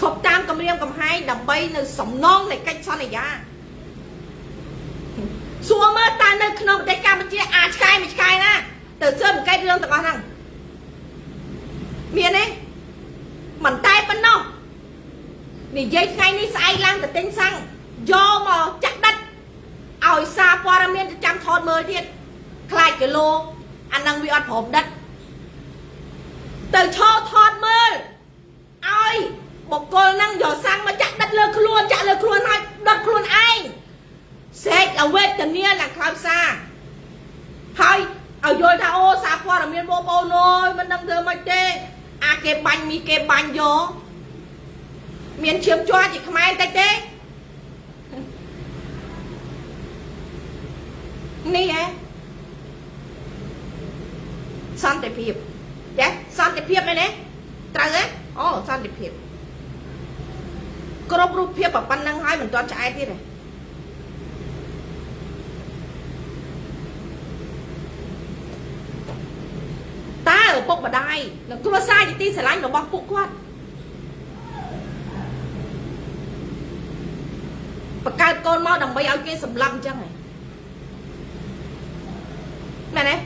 ឈប់តាមគំរាមកំហែងដើម្បីនៅសំណងនៃកិច្ចសន្យាសួរមើលតើនៅក្នុងប្រទេសកម្ពុជាអាចឆ្កែមិនឆ្កែណាទៅស៊ើបអង្កេតរឿងទាំងអស់ហ្នឹងមានទេមិនតែប៉ុណ្ណោះនិយាយថ្ងៃនេះស្អែកឡើងទៅទិញសាំងយកមកចាក់ដិតឲ្យសារព័ត៌មានទៅចាំថតមើលទៀតខ្លាចគីឡូអាហ្នឹងវាអត់ព្រមដិតទៅឈរថតមើលឲ្យបុគ្គលហ្នឹងយកសាំងមកចាក់ដិតលើខ្លួនចាក់លើខ្លួនឲ្យដុតខ្លួនឯងសេកអវេទនាឡើងខ្លោចសារហើយឲ្យយល់ថាអូសារព័ត៌មានបងប្អូនអើយមិនដឹងធ្វើម៉េចទេអាគេបាញ់មីគេបាញ់យកមានឈាមជ័រជាខ្មែរតិចទេនេះហ៎សន្តិភាពចាសន្តិភាពមែនទេត្រូវទេអូសន្តិភាពគ្រប់រូបភាពប៉ុណ្ណឹងហើយមិនទាន់ឆ្អែតទៀតទេតើឪពុកម្ដាយនិងគ្រួសារជាទីស្រឡាញ់របស់ពួកគាត់បង្កើតកូនមកដើម្បីឲ្យគេសម្លាប់អញ្ចឹងហ៎មែនទេ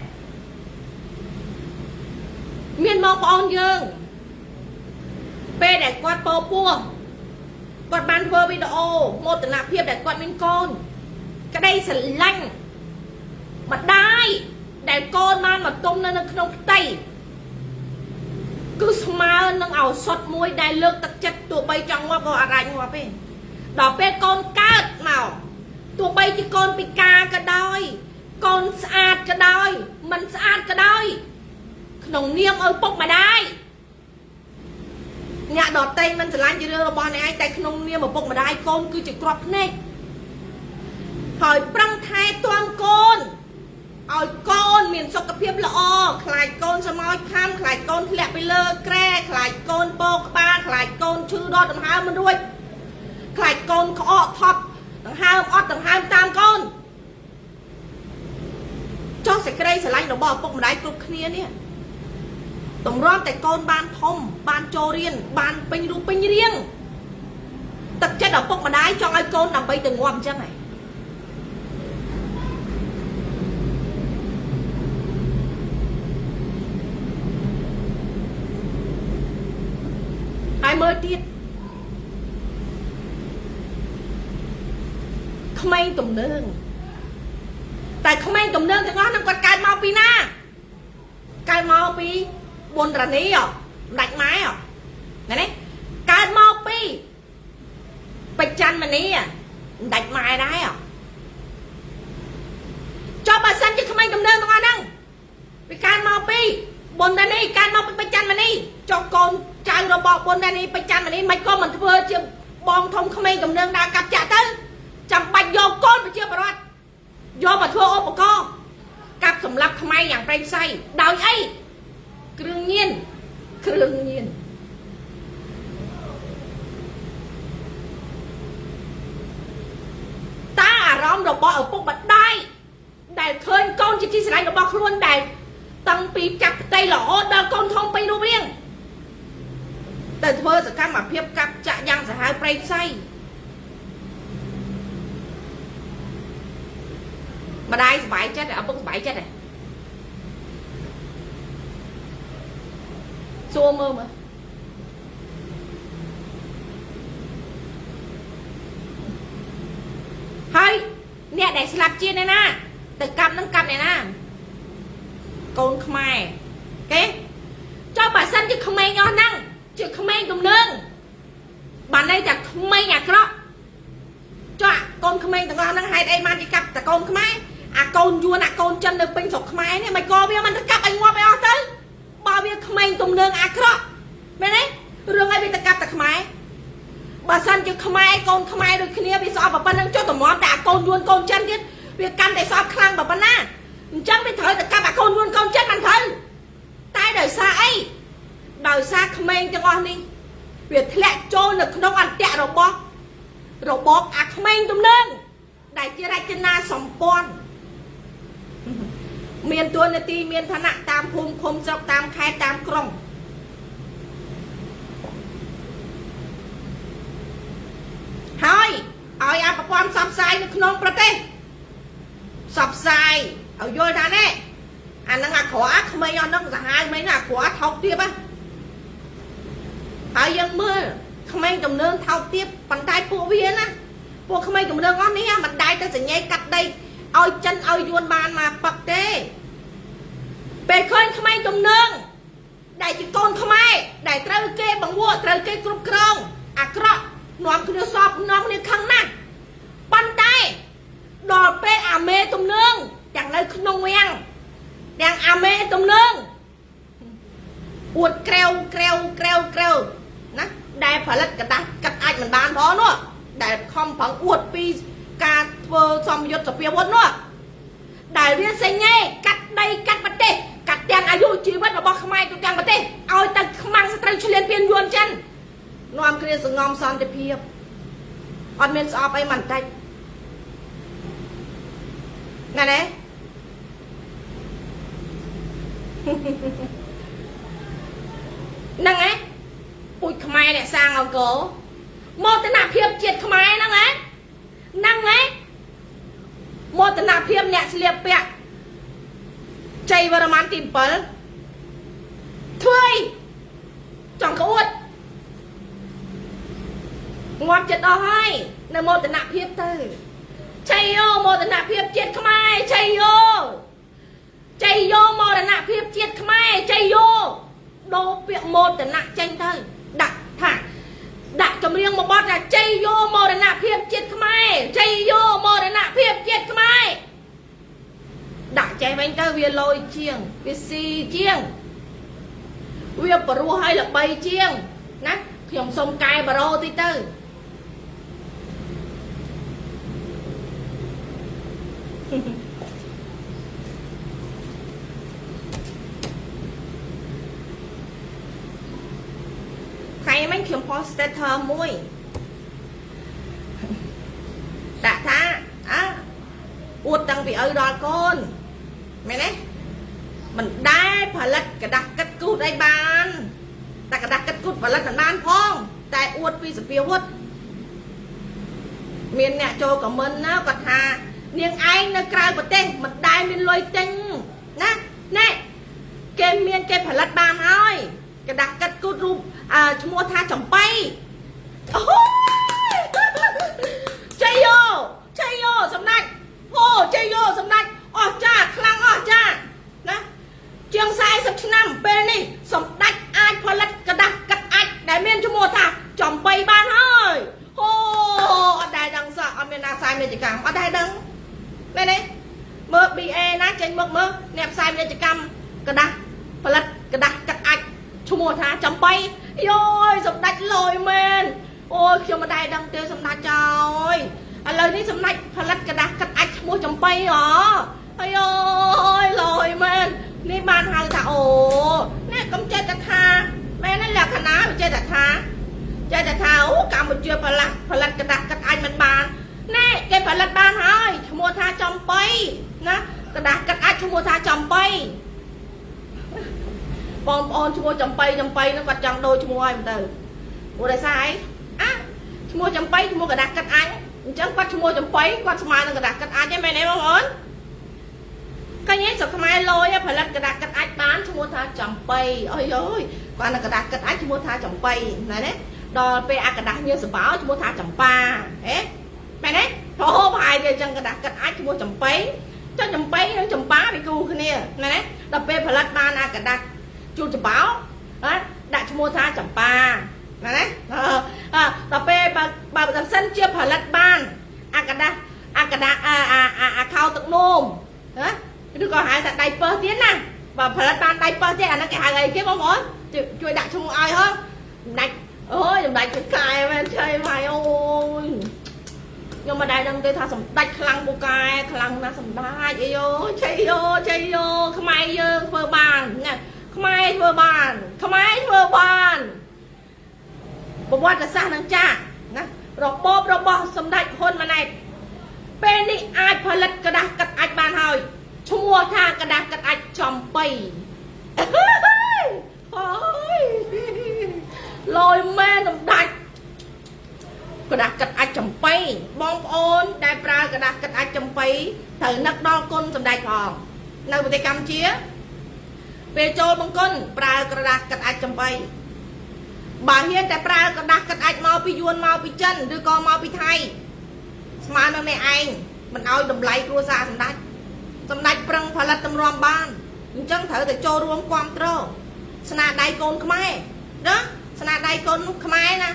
មានបងប្អូនយើងពេលដែលគាត់ពោពោះគាត់បានធ្វើវីដេអូមោទនភាពដែលគាត់មានកូនក្តីស្រឡាញ់ម្ដាយដែលកូនបានមកទុំនៅក្នុងផ្ទៃគឺស្មើនឹងឱសថមួយដែលលើកទឹកចិត្តទោះបីចង់ងាប់ក៏អាចងាប់ទេដល់ពេលកូនកើតមកទោះបីជាកូនពិការក៏ដោយកូនស្អាតក៏ដោយមិនស្អាតក៏ដោយក្នុងនាមឪពុកម្ដាយអ្នកដតេមិនស្រឡាញ់ជារឿងរបស់អ្នកឯងតែក្នុងនាមឪពុកម្ដាយកូនគឺជាគ្រាប់ភ្នែកហើយប្រឹងថែទាំកូនឲ្យកូនមានសុខភាពល្អខ្លាចកូនសម្អោចខាំខ្លាចកូនធ្លាក់ពីលើក្រែខ្លាចកូនពោក្បាលខ្លាចកូនឈឺដល់ដង្ហើមមិនរួចខ្លាចកូនក្អកថប់ដង្ហើមអត់ដង្ហើមតាមកូនចុះសេចក្តីស្រឡាញ់របស់ឪពុកម្ដាយគ្រប់គ្នានេះតម្រាំតែកូនបានធំបានចូលរៀនបានពេញរូបពេញរាងទឹកចិត្តឪពុកម្ដាយចង់ឲ្យកូនដើម្បីទៅងាប់អញ្ចឹងហើយមើលទៀតក្មេងទំនើងតែក្មេងទំនើងទាំងអស់ហ្នឹងគាត់កើតមកពីណាកើតមកពីបុណ្យរនីដាច់ម៉ែមែនទេកើតមកពីបច្ចាន់មនីដាច់ម៉ែដែរចុះបើសិនជាក្មេងទំនើងទាំងអស់ហ្នឹងវាកើតមកពីបុណ្យរនីកើតមកពីបច្ចាន់មនីចុះកូនចៅរបស់បុណ្យរនីបច្ចាន់មនីមិនក៏មិនធ្វើជាបងធំក្មេងទំនើងដើរកាប់ចាក់ទៅចាំបាច់យកកូនប្រជាពលរដ្ឋយកមកធ្វើឧបករណ៍កាប់សម្លាប់ខ្មែរយ៉ាងប្រៃផ្សៃដោយអីគ្រឿងញៀន របស់ឪពុកម្ដាយដែលឃើញកូនជាទីស្រឡាញ់របស់ខ្លួនដែលតាំងពីចាប់ផ្ទៃរហូតដល់កូនធំពេញរូបរាងតែធ្វើសកម្មភាពកាប់ចាក់យ៉ាងសាហាវប្រៃផ្សៃម្ដាយសុបាយចិត្តឪពុកសុបាយចិត្តហ៎សួរមើលមើលហើយអ្នកដែលស្លាប់ជាអ្នកណាទៅកាប់នឹងកាប់អ្នកណាកូនខ្មែរគេចុះបើសិនជាក្មេងអស់ហ្នឹងជាក្មេងទំនើងបានន័យថាក្មេងអាក្រក់ចុះកូនក្មេងទាំងអស់ហ្នឹងហេតុអីបានជាកាប់តែកូនខ្មែរអាកូនយួនអាកូនចិននៅពេញស្រុកខ្មែរនេះមិនក៏វាមិនទៅកាប់ឲ្យងាប់ឲ្យអស់ទៅបើវាក្មេងទំនើងអាក្រក់មែនទេរឿងអីវាទៅកាប់តែខ្មែរបើសិនជាខ្មែរកូនខ្មែរដូចគ្នាវាស្អប់ប៉ុណ្្នឹងចុះតម្រាំតែអាកូនយួនកូនចិនទៀតវាកាន់តែស្អប់ខ្លាំងប៉ុណ្ណាអញ្ចឹងវាត្រូវតែកាប់អាកូនយួនកូនចិនមិនត្រូវតែដោយសារអីដោយសារក្មេងទាំងអស់នេះវាធ្លាក់ចូលនៅក្នុងអន្តៈរបស់របបអាក្មេងទំនើងដែលជារចនាសម្ព័ន្ធមានតួនាទីមានឋានៈតាមភូមិឃុំស្រុកតាមខេត្តតាមក្រុងហើយឲ្យអភិវឌ្ឍផ្សព្វផ្សាយនៅក្នុងប្រទេសផ្សព្វផ្សាយឲ្យយល់ថាណែអានឹងអាក្រក់អាក្មេងអស់ហ្នឹងសាហាវមិនអាក្រក់ថោកទាបហើយយើងមើលក្មេងទំនើងថោកទាបប៉ុន្តែពួកវាណាពួកក្មេងទំនើងអស់នេះមិនដែលទៅសញ្ញេកាត់ដីឲ្យចិនឲ្យយួនបានមកប៉ឹកទេពេលឃើញក្មេងទំនើងដែលជាកូនខ្មែរដែលត្រូវគេបង្វក់ត្រូវគេគ្រប់គ្រងអាក្រក់នាំគ្នាសពនាំគ្នាខឹងណាស់ប៉ុន្តែដល់ពេលអាមេទំនើងទាំងនៅក្នុងវាំងទាំងអាមេទំនើងអួតក្រែវណាដែលផលិតกระดาษកាត់អាចមិនបានផងនោះដែលខំប្រឹងអួតពីការធ្វើសម្យុទ្ធសភាវុធនោះដែលវាសញ្ញេកាត់ដីកាត់ប្រទេសកាត់ទាំងអាយុជីវិតរបស់ខ្មែរទូទាំងប្រទេសឲ្យទៅខ្មាំងស្ត្រីឆ្លៀនពៀនយួនចិននាំគ្នាសងំសន្តិភាពអត់មានស្អប់អីមិនតិចណាស់ទេហ្នឹងឯងពូជខ្មែរអ្នកសាងអង្គរមោទនភាពជាតិខ្មែរហ្នឹងឯងមោទនភាពអ្នកស្លៀកពាក់ជ័យវរ្ម័នទី7ធ្វើចង់ក្អួតងាប់ចិត្តអស់ហើយនៅមោទនភាពទៅជ័យយោមោទនភាពជាតិខ្មែរជ័យយោមោទនភាពជាតិខ្មែរជ័យយោដូរពាក្យមោទនៈចេញទៅដាក់ចម្រៀងមួយបទថាជ័យយោមរណភាពជាតិខ្មែរជ័យយោមរណភាពជាតិខ្មែរដាក់ចេះវិញទៅវាលយជាងវាស៊ីជាងវាព្រោះឲ្យល្បីជាងណាខ្ញុំសុំកែបារោតិចទៅថ្ងៃមិញខ្ញុំ post status មួយដាក់ថាអួតតាំងពីឪដល់កូនមែនទេមិនដែលផលិតกระดาษកាត់គូតអីបានតែกระดาษកាត់គូតផលិតមិនបានផងតែអួតពីសភាវុធមានអ្នកចូលខមមិនណាគាត់ថានាងឯងនៅក្រៅប្រទេសមិនដែលមានលុយទិញណាគេមានគេផលិតបានហើយកระดาษកាត់គូតរូបឈ្មោះថាចំបៃអូជ័យយោសម្ដេចជ័យយោសម្ដេចអស់ចាខ្លាំងអស់ចាណាជាង40ឆ្នាំពេលនេះសម្ដេចអាចផលិតกระดาษកាត់អាចដែលមានឈ្មោះថាចំបៃបានហើយអត់ដែលដឹងសោះអត់មានណាផ្សាយពាណិជ្ជកម្មអត់ដែលដឹងមែនទេមើល BA ណាចេញមកមើលអ្នកផ្សាយពាណិជ្ជកម្មកระดาษផលិតกระดาษកាត់អាចឈ្មោះថាចំបៃយោយសម្ដេចលយមែនអូយខ្ញុំមិនដែលដឹងទេសម្ដេចចោយឥឡូវនេះសម្ដេចផលិតกระดาษកាត់អាចឈ្មោះចំបៃហ៎អាយយលយមែននេះបានហៅថាអូនេះកុំចេះតែថាមែនទេលក្ខណៈចេះតែថាអូកម្ពុជាផលិតกระดาษកាត់អាចមិនបាន ណែគេផលិតបានហើយឈ្មោះថាចំបៃណាกระดาษកាត់អាចឈ្មោះថាចំបៃបងប្អូនឈ្មោះចំបៃហ្នឹងគាត់ចង់ដូរឈ្មោះឲ្យមិនទៅព្រោះដោយសារអីឈ្មោះចំបៃឈ្មោះกระดาษកាត់អាចអញ្ចឹងគាត់ឈ្មោះចំបៃគាត់ស្មើនឹងกระดาษកាត់អាចទេមែនទេបងប្អូនឃើញទេស្រុកខ្មែរលយផលិតกระดาษកាត់អាចបានឈ្មោះថាចំបៃអើយគាត់នឹងกระดาษកាត់អាចឈ្មោះថាចំបៃណាណាដល់ពេលអាกระดาษញើសបោឈ្មោះថាចំប៉ាហេមែនទេប្រហែលជាអញ្ចឹងกระดาษកាត់អាចឈ្មោះចំបៃចុះចំបៃនិងចំប៉ាវាគូគ្នាណាណាដល់ពេលផលិតបានអាกระดาษជូតច្បោដាក់ឈ្មោះថាចំប៉ាណាណាដល់ពេលបើមិនសិនជាផលិតបានអាกระดาษអាខោទឹកនោមឬក៏ហៅថាដៃពើទៀតណាបើផលិតបានដៃពើទៀតអាហ្នឹងគេហៅអីគេបងប្អូនជួយដាក់ឈ្មោះឲ្យហ៎ដាច់អូយដាច់ទៅកែមែនឆៃម៉ៃអូយខ្ញុំមិនដែលដឹងទេថាសម្ដេចខ្លាំងពូកែខ្លាំងណាស់សម្ដេចអីយោឆៃយោខ្មែរយើងធ្វើបានណាខ្មែរធ្វើបានប្រវត្តិសាស្ត្រនឹងចាស់ណារបបរបស់សម្ដេចហ៊ុនម៉ាណែតពេលនេះអាចផលិតกระดาษកាត់អាចបានហើយឈ្មោះថាกระดาษកាត់អាចចំបៃអូយលយមែនសម្ដេចกระดาษកាត់អាចចំបៃបងប្អូនដែលប្រើกระดาษកាត់អាចចំបៃត្រូវនឹកដល់គុណសម្ដេចផងនៅប្រទេសកម្ពុជាពេលចូលបង្គន់ប្រើกระดาษកាត់អាចចំបៃបើហ៊ានតែប្រើกระดาษកាត់អាចមកពីយួនមកពីចិនឬក៏មកពីថៃស្មើនឹងនេះឯងមិនឲ្យតម្លៃគ្រួសារសម្ដេចប្រឹងផលិតតម្រាំបានអញ្ចឹងត្រូវតែចូលរួមគ្រប់គ្រងស្នាដៃកូនខ្មែរណាស្នាដៃកូនខ្មែរណា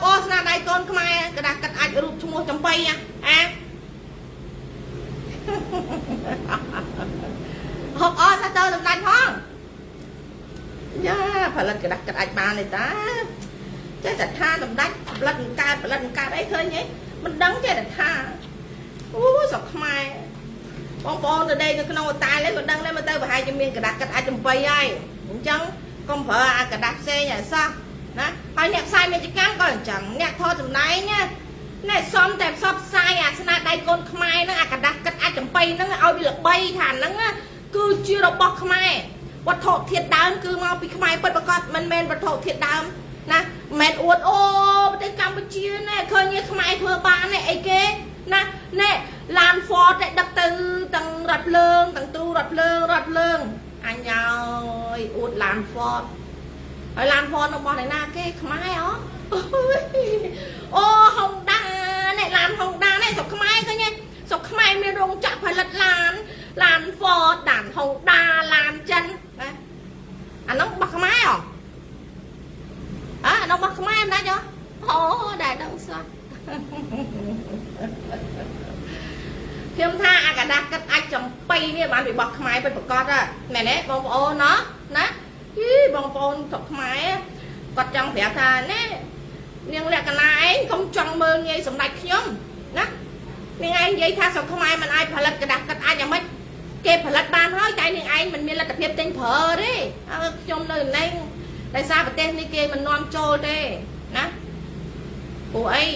បងស្នាដៃកូនខ្មែរกระดาษកាត់អាចរូបឈ្មោះចំបៃហូបសាទៅសម្ដេចផងយ៉ាផលិតกระดาษកាត់អាចបានទេតាចេះតែថាសម្ដេចផលិតកើតអីឃើញទេមិនដឹងចេះតែថាអូស្រុកខ្មែរបងប្អូនទៅដេកនៅក្នុងអតាយលេក៏ដឹងដែរមើលទៅប្រហែលជាមានកระดาษកាត់អាចចំបៃហើយអញ្ចឹងកុំប្រើអាกระดาษផ្សេងឲ្យសោះណាហើយអ្នកផ្សាយមាតិកម្មក៏អញ្ចឹងអ្នកថតសម្ដែងណាអ្នកសំតែផ្សព្វផ្សាយអាស្នាដៃកូនខ្មែរហ្នឹងអាกระดาษកាត់អាចចំបៃហ្នឹងឲ្យវាល្បីថាហ្នឹងគឺជារបស់ខ្មែរវត្ថុធាតុដើមគឺមកពីខ្មែរពិតប្រាកដមិនមែនវត្ថុធាតុដើមណាមិនមែនអួតអូប្រទេសកម្ពុជាណែឃើញខ្មែរធ្វើបានណែអីគេណាណែឡាន Ford តែដឹកទៅទាំងរថភ្លើងទាំងទូរថភ្លើងអញហើយអួតឡាន Ford ហើយឡាន Ford របស់អ្នកណាគេខ្មែរអូ Honda ណែឡាន Honda ណែស្រុកខ្មែរឃើញទេស្រុកខ្មែរមានរោងចក្រផលិតឡាន Ford ឡាន Honda ឡានចិនណាអានោះរបស់ខ្មែរអានោះរបស់ខ្មែរមិនដាច់អូដែលដឹងស្អាតខ្ញុំថាអាកដាស់កាត់អាចចំបៃនេះបានពីរបស់ខ្មែរពិតប្រាកដមែនទេបងប្អូនណាបងប្អូនស្រុកខ្មែរគាត់ចង់ប្រាប់ថាណែនាងលក្ខណៈឯងកុំចង់មើលងាយសម្ដេចខ្ញុំណានាងឯងនិយាយថាស្រុកខ្មែរមិនអាចផលិតกระดาษកាត់អាចយ៉ាងម៉េចគេផលិតបានហើយតែនាងឯងមិនមានលទ្ធភាពទិញប្រើទេខ្ញុំនៅនេះដោយសារប្រទេសនេះគេមិននាំចូលទេណាព្រោះអី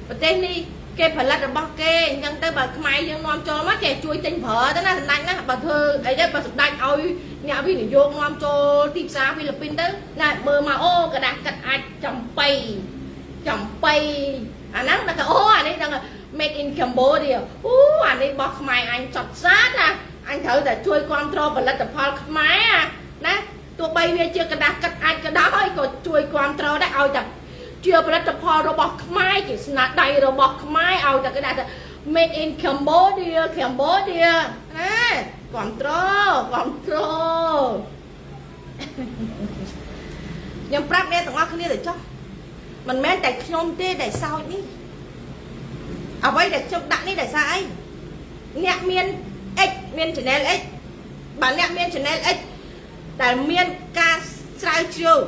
ប្រទេសនេះគេផលិតរបស់គេអញ្ចឹងទៅបើខ្មែរយើងនាំចូលមកគេជួយទិញប្រើទៅណាសម្ដេចណាបើធ្វើអីទៅបើសម្ដេចឲ្យអ្នកវិនិយោគនាំចូលទីផ្សារហ្វីលីពីនទៅណាមើលមកអូกระดาษកាត់អាចចំបៃអាហ្នឹងដល់អូអានេះដល់ made in Cambodia អូអានេះរបស់ខ្មែរអញចត់សាតណាអញត្រូវតែជួយគ្រប់គ្រងផលិតផលខ្មែរណាទោះបីវាជាกระดาษកាត់អាចក៏ដោយក៏ជួយគ្រប់គ្រងដែរឲ្យតែជាផលិតផលរបស់ខ្មែរជាស្នាដៃរបស់ខ្មែរឲ្យតែគេថា made in Cambodia ណាគ្រប់គ្រងខ្ញុំប្រាប់អ្នកទាំងអស់គ្នាទៅចុះមិនមែនតែខ្ញុំទេដែលសោចនេះអ្វីដែលខ្ញុំដាក់នេះដោយសារអីអ្នកមាន X មាន channel X បើអ្នកមាន channel X ដែលមានការស្រាវជ្រាវ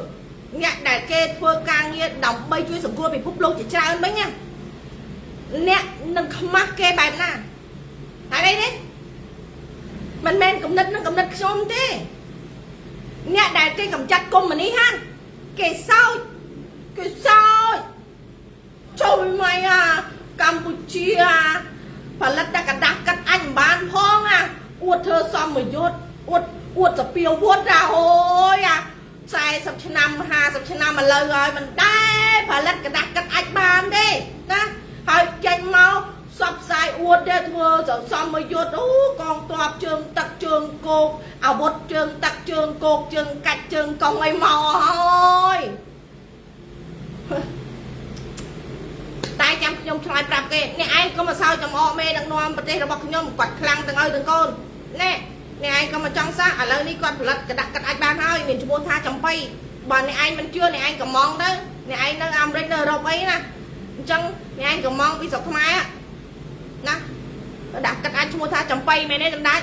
អ្នកដែលគេធ្វើការងារដើម្បីជួយសង្គ្រោះពិភពលោកជាច្រើនវិញណាអ្នកនឹងខ្មាស់គេបែបណាហើយអីនេះមិនមែនគំនិតនឹងគំនិតខ្ញុំទេអ្នកដែលគេកំចាត់កុម្មុយនីសគេសោចជួយមក កម្ពុជាផលិតតែกระดาษកាត់អញបានផងអួតធ្វើសមយុទ្ធអួតសពាវុធអូយ40ឆ្នាំ50ឆ្នាំឥឡូវហើយមិនដែរផលិតกระดาษកាត់អាចបានទេណាហើយចេញមកសពផ្សាយអួតទេធ្វើសមយុទ្ធអូកងទ័ពជើងទឹកជើងគោកអាវុធជើងទឹកជើងគោកជើងកាច់ជើងកង់អីមកហើយតែចាំខ្ញុំឆ្លើយប្រាប់គេអ្នកឯងក៏មកសើចចំអកមេដឹកនាំប្រទេសរបស់ខ្ញុំគាត់ខ្លាំងទាំងឲ្យទាំងកូនណែអ្នកឯងក៏មកចង់សះឥឡូវនេះគាត់ផលិតกระดาษកាត់អាចបានហើយមានឈ្មោះថាចំបៃបើអ្នកឯងមិនជឿអ្នកឯងកំងទៅអ្នកឯងនៅអាមេរិកនៅអឺរ៉ុបអីណាអញ្ចឹងអ្នកឯងកំងពីស្រុកខ្មែរណាដាក់កាត់អាចឈ្មោះថាចំបៃមែនទេសម្ដេច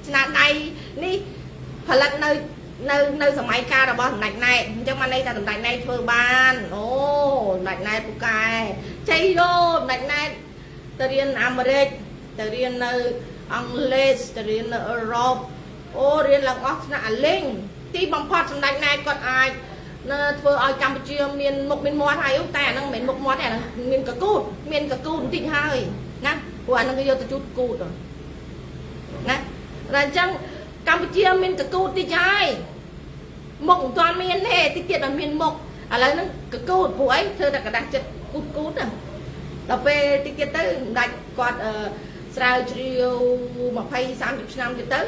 ស្នាដៃនេះផលិតនៅសម័យកាលរបស់សម្ដេចណែតអញ្ចឹងបានន័យថាសម្ដេចណែតធ្វើបានអូសម្ដេចណែតពូកែជ័យយោសម្ដេចណែតទៅរៀនអាមេរិកទៅរៀននៅអង់គ្លេសទៅរៀននៅអឺរ៉ុបអូរៀនឡើងអស់ថ្នាក់អាលេងទីបំផុតសម្ដេចណែតគាត់អាចធ្វើឲ្យកម្ពុជាមានមុខមានមាត់ហើយតែអាហ្នឹងមិនមែនមុខមាត់ទេអាហ្នឹងមានកកូតបន្តិចហើយណាព្រោះអាហ្នឹងគេយកទៅជូតគូតណាតែអញ្ចឹងកម្ពុជាមានកកូតតិចហើយមុខមិនទាន់មានទេតិចទៀតដល់មានមុខឥឡូវហ្នឹងកកូតព្រោះអីធ្វើតែกระดาษចិត្តគូតណាដល់ពេលតិចទៀតទៅសម្ដេចគាត់ស្រាវជ្រាវ20-30ឆ្នាំទៀតទៅ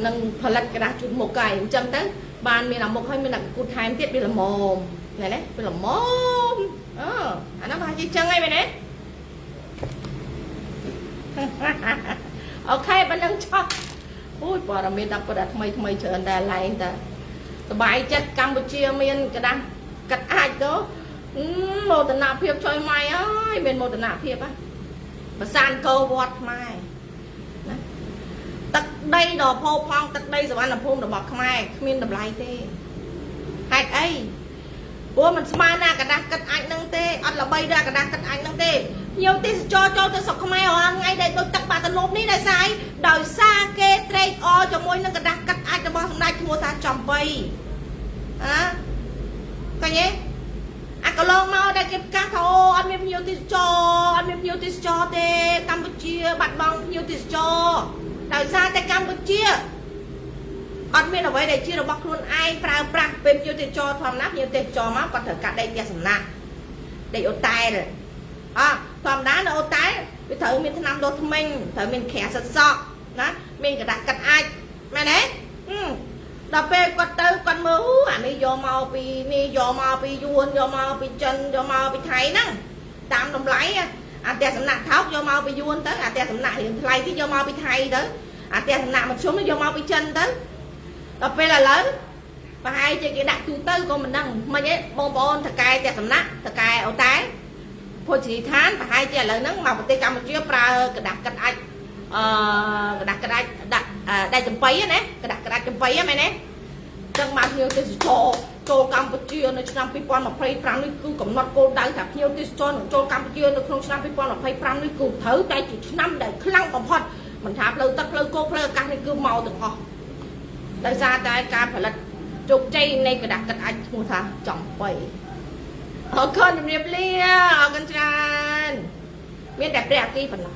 នឹងផលិតกระดาษជូតមុខហើយអញ្ចឹងទៅបានមានអាមុខហើយមានតែគូតថែមទៀតវាល្មមណែណាវាល្មមអានោះប្រហែលជាចឹងហើយមែនទេអូខេបើនឹងចប់អូយព័ត៌មានដល់ប្រថ្មីច្រើនតែឡើងតែសบายចិត្តកម្ពុជាមានកระดาษកាត់អាចទៅមោទនភាពចុយម៉ៃអើយមានមោទនភាពហ៎ប្រសានកោវត្តខ្មែរណាទឹកដីដ៏ផូរផង់ទឹកដីសវណ្ណភូមិរបស់ខ្មែរគ្មានតម្លៃទេហេតុអីព្រោះมันស្មើណាกระดาษកាត់អាចនឹងទេអត់ល្បីដល់กระดาษកាត់អាចនឹងទេញោមទេសចរចូលទៅស្រុកខ្មែររាល់ថ្ងៃដែលដូចទឹកបាតនប់នេះដោយសារគេត្រេកអរជាមួយនឹងกระดาษកាត់អាចរបស់សម្ដេចឈ្មោះថាចំបៃឃើញទេអាកន្លងមកដែលគេប្រកាសថាអូអត់មានភ្ញៀវទេសចរទេកម្ពុជាបាត់បង់ភ្ញៀវទេសចរដោយសារតែកម្ពុជាអត់មានអ្វីដែលជារបស់ខ្លួនឯងប្រើប្រាស់ពេលភ្ញៀវទេសចរធម្មតាភ្ញៀវទេសចរមកគាត់ត្រូវកាត់ដីផ្ទះសំណាក់ដីអូតែលធម្មតានៅអូតែលវាត្រូវមានថ្នាំដុសធ្មេញត្រូវមានក្រាសិតសក់ណាមានកระดาษកាត់អាចមែនទេដល់ពេលគាត់ទៅគាត់មើលអានេះយកមកពីនេះយកមកពីយួនយកមកពីចិនយកមកពីថៃហ្នឹងតាមតម្លៃអាផ្ទះសំណាក់ថោកយកមកពីយួនទៅអាផ្ទះសំណាក់រៀងថ្លៃទៀតយកមកពីថៃទៅអាផ្ទះសំណាក់មធ្យមយកមកពីចិនទៅដល់ពេលឥឡូវប្រហែលជាគេដាក់ទូទៅក៏មិនដឹងមិនទេបងប្អូនតកែផ្ទះសំណាក់តកែអូតែភោជនីយដ្ឋានប្រហែលជាឥឡូវហ្នឹងមកប្រទេសកម្ពុជាប្រើกระดาษកាត់អាចกระดาษកាត់អាចដាក់ដៃចំបៃណាกระดาษកាត់អាចចំបៃមែនទេចឹងមកភ្ញៀវទេសចរចូលកម្ពុជានៅឆ្នាំ2025នេះគឺកំណត់គោលដៅថាភ្ញៀវទេសចរនឹងចូលកម្ពុជានៅក្នុងឆ្នាំ2025នេះគឺត្រូវតែជាឆ្នាំដែលខ្លាំងបំផុតមិនថាផ្លូវទឹកផ្លូវគោកផ្លូវអាកាសនេះគឺមកទាំងអស់ដោយសារតែការផលិតជោគជ័យនៃกระดาษកាត់អាចឈ្មោះថាចំបៃអរគុណជំរាបលាអរគុណច្រើនមានតែព្រះអគិប៉ុណ្ណោះ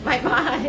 បាយបាយ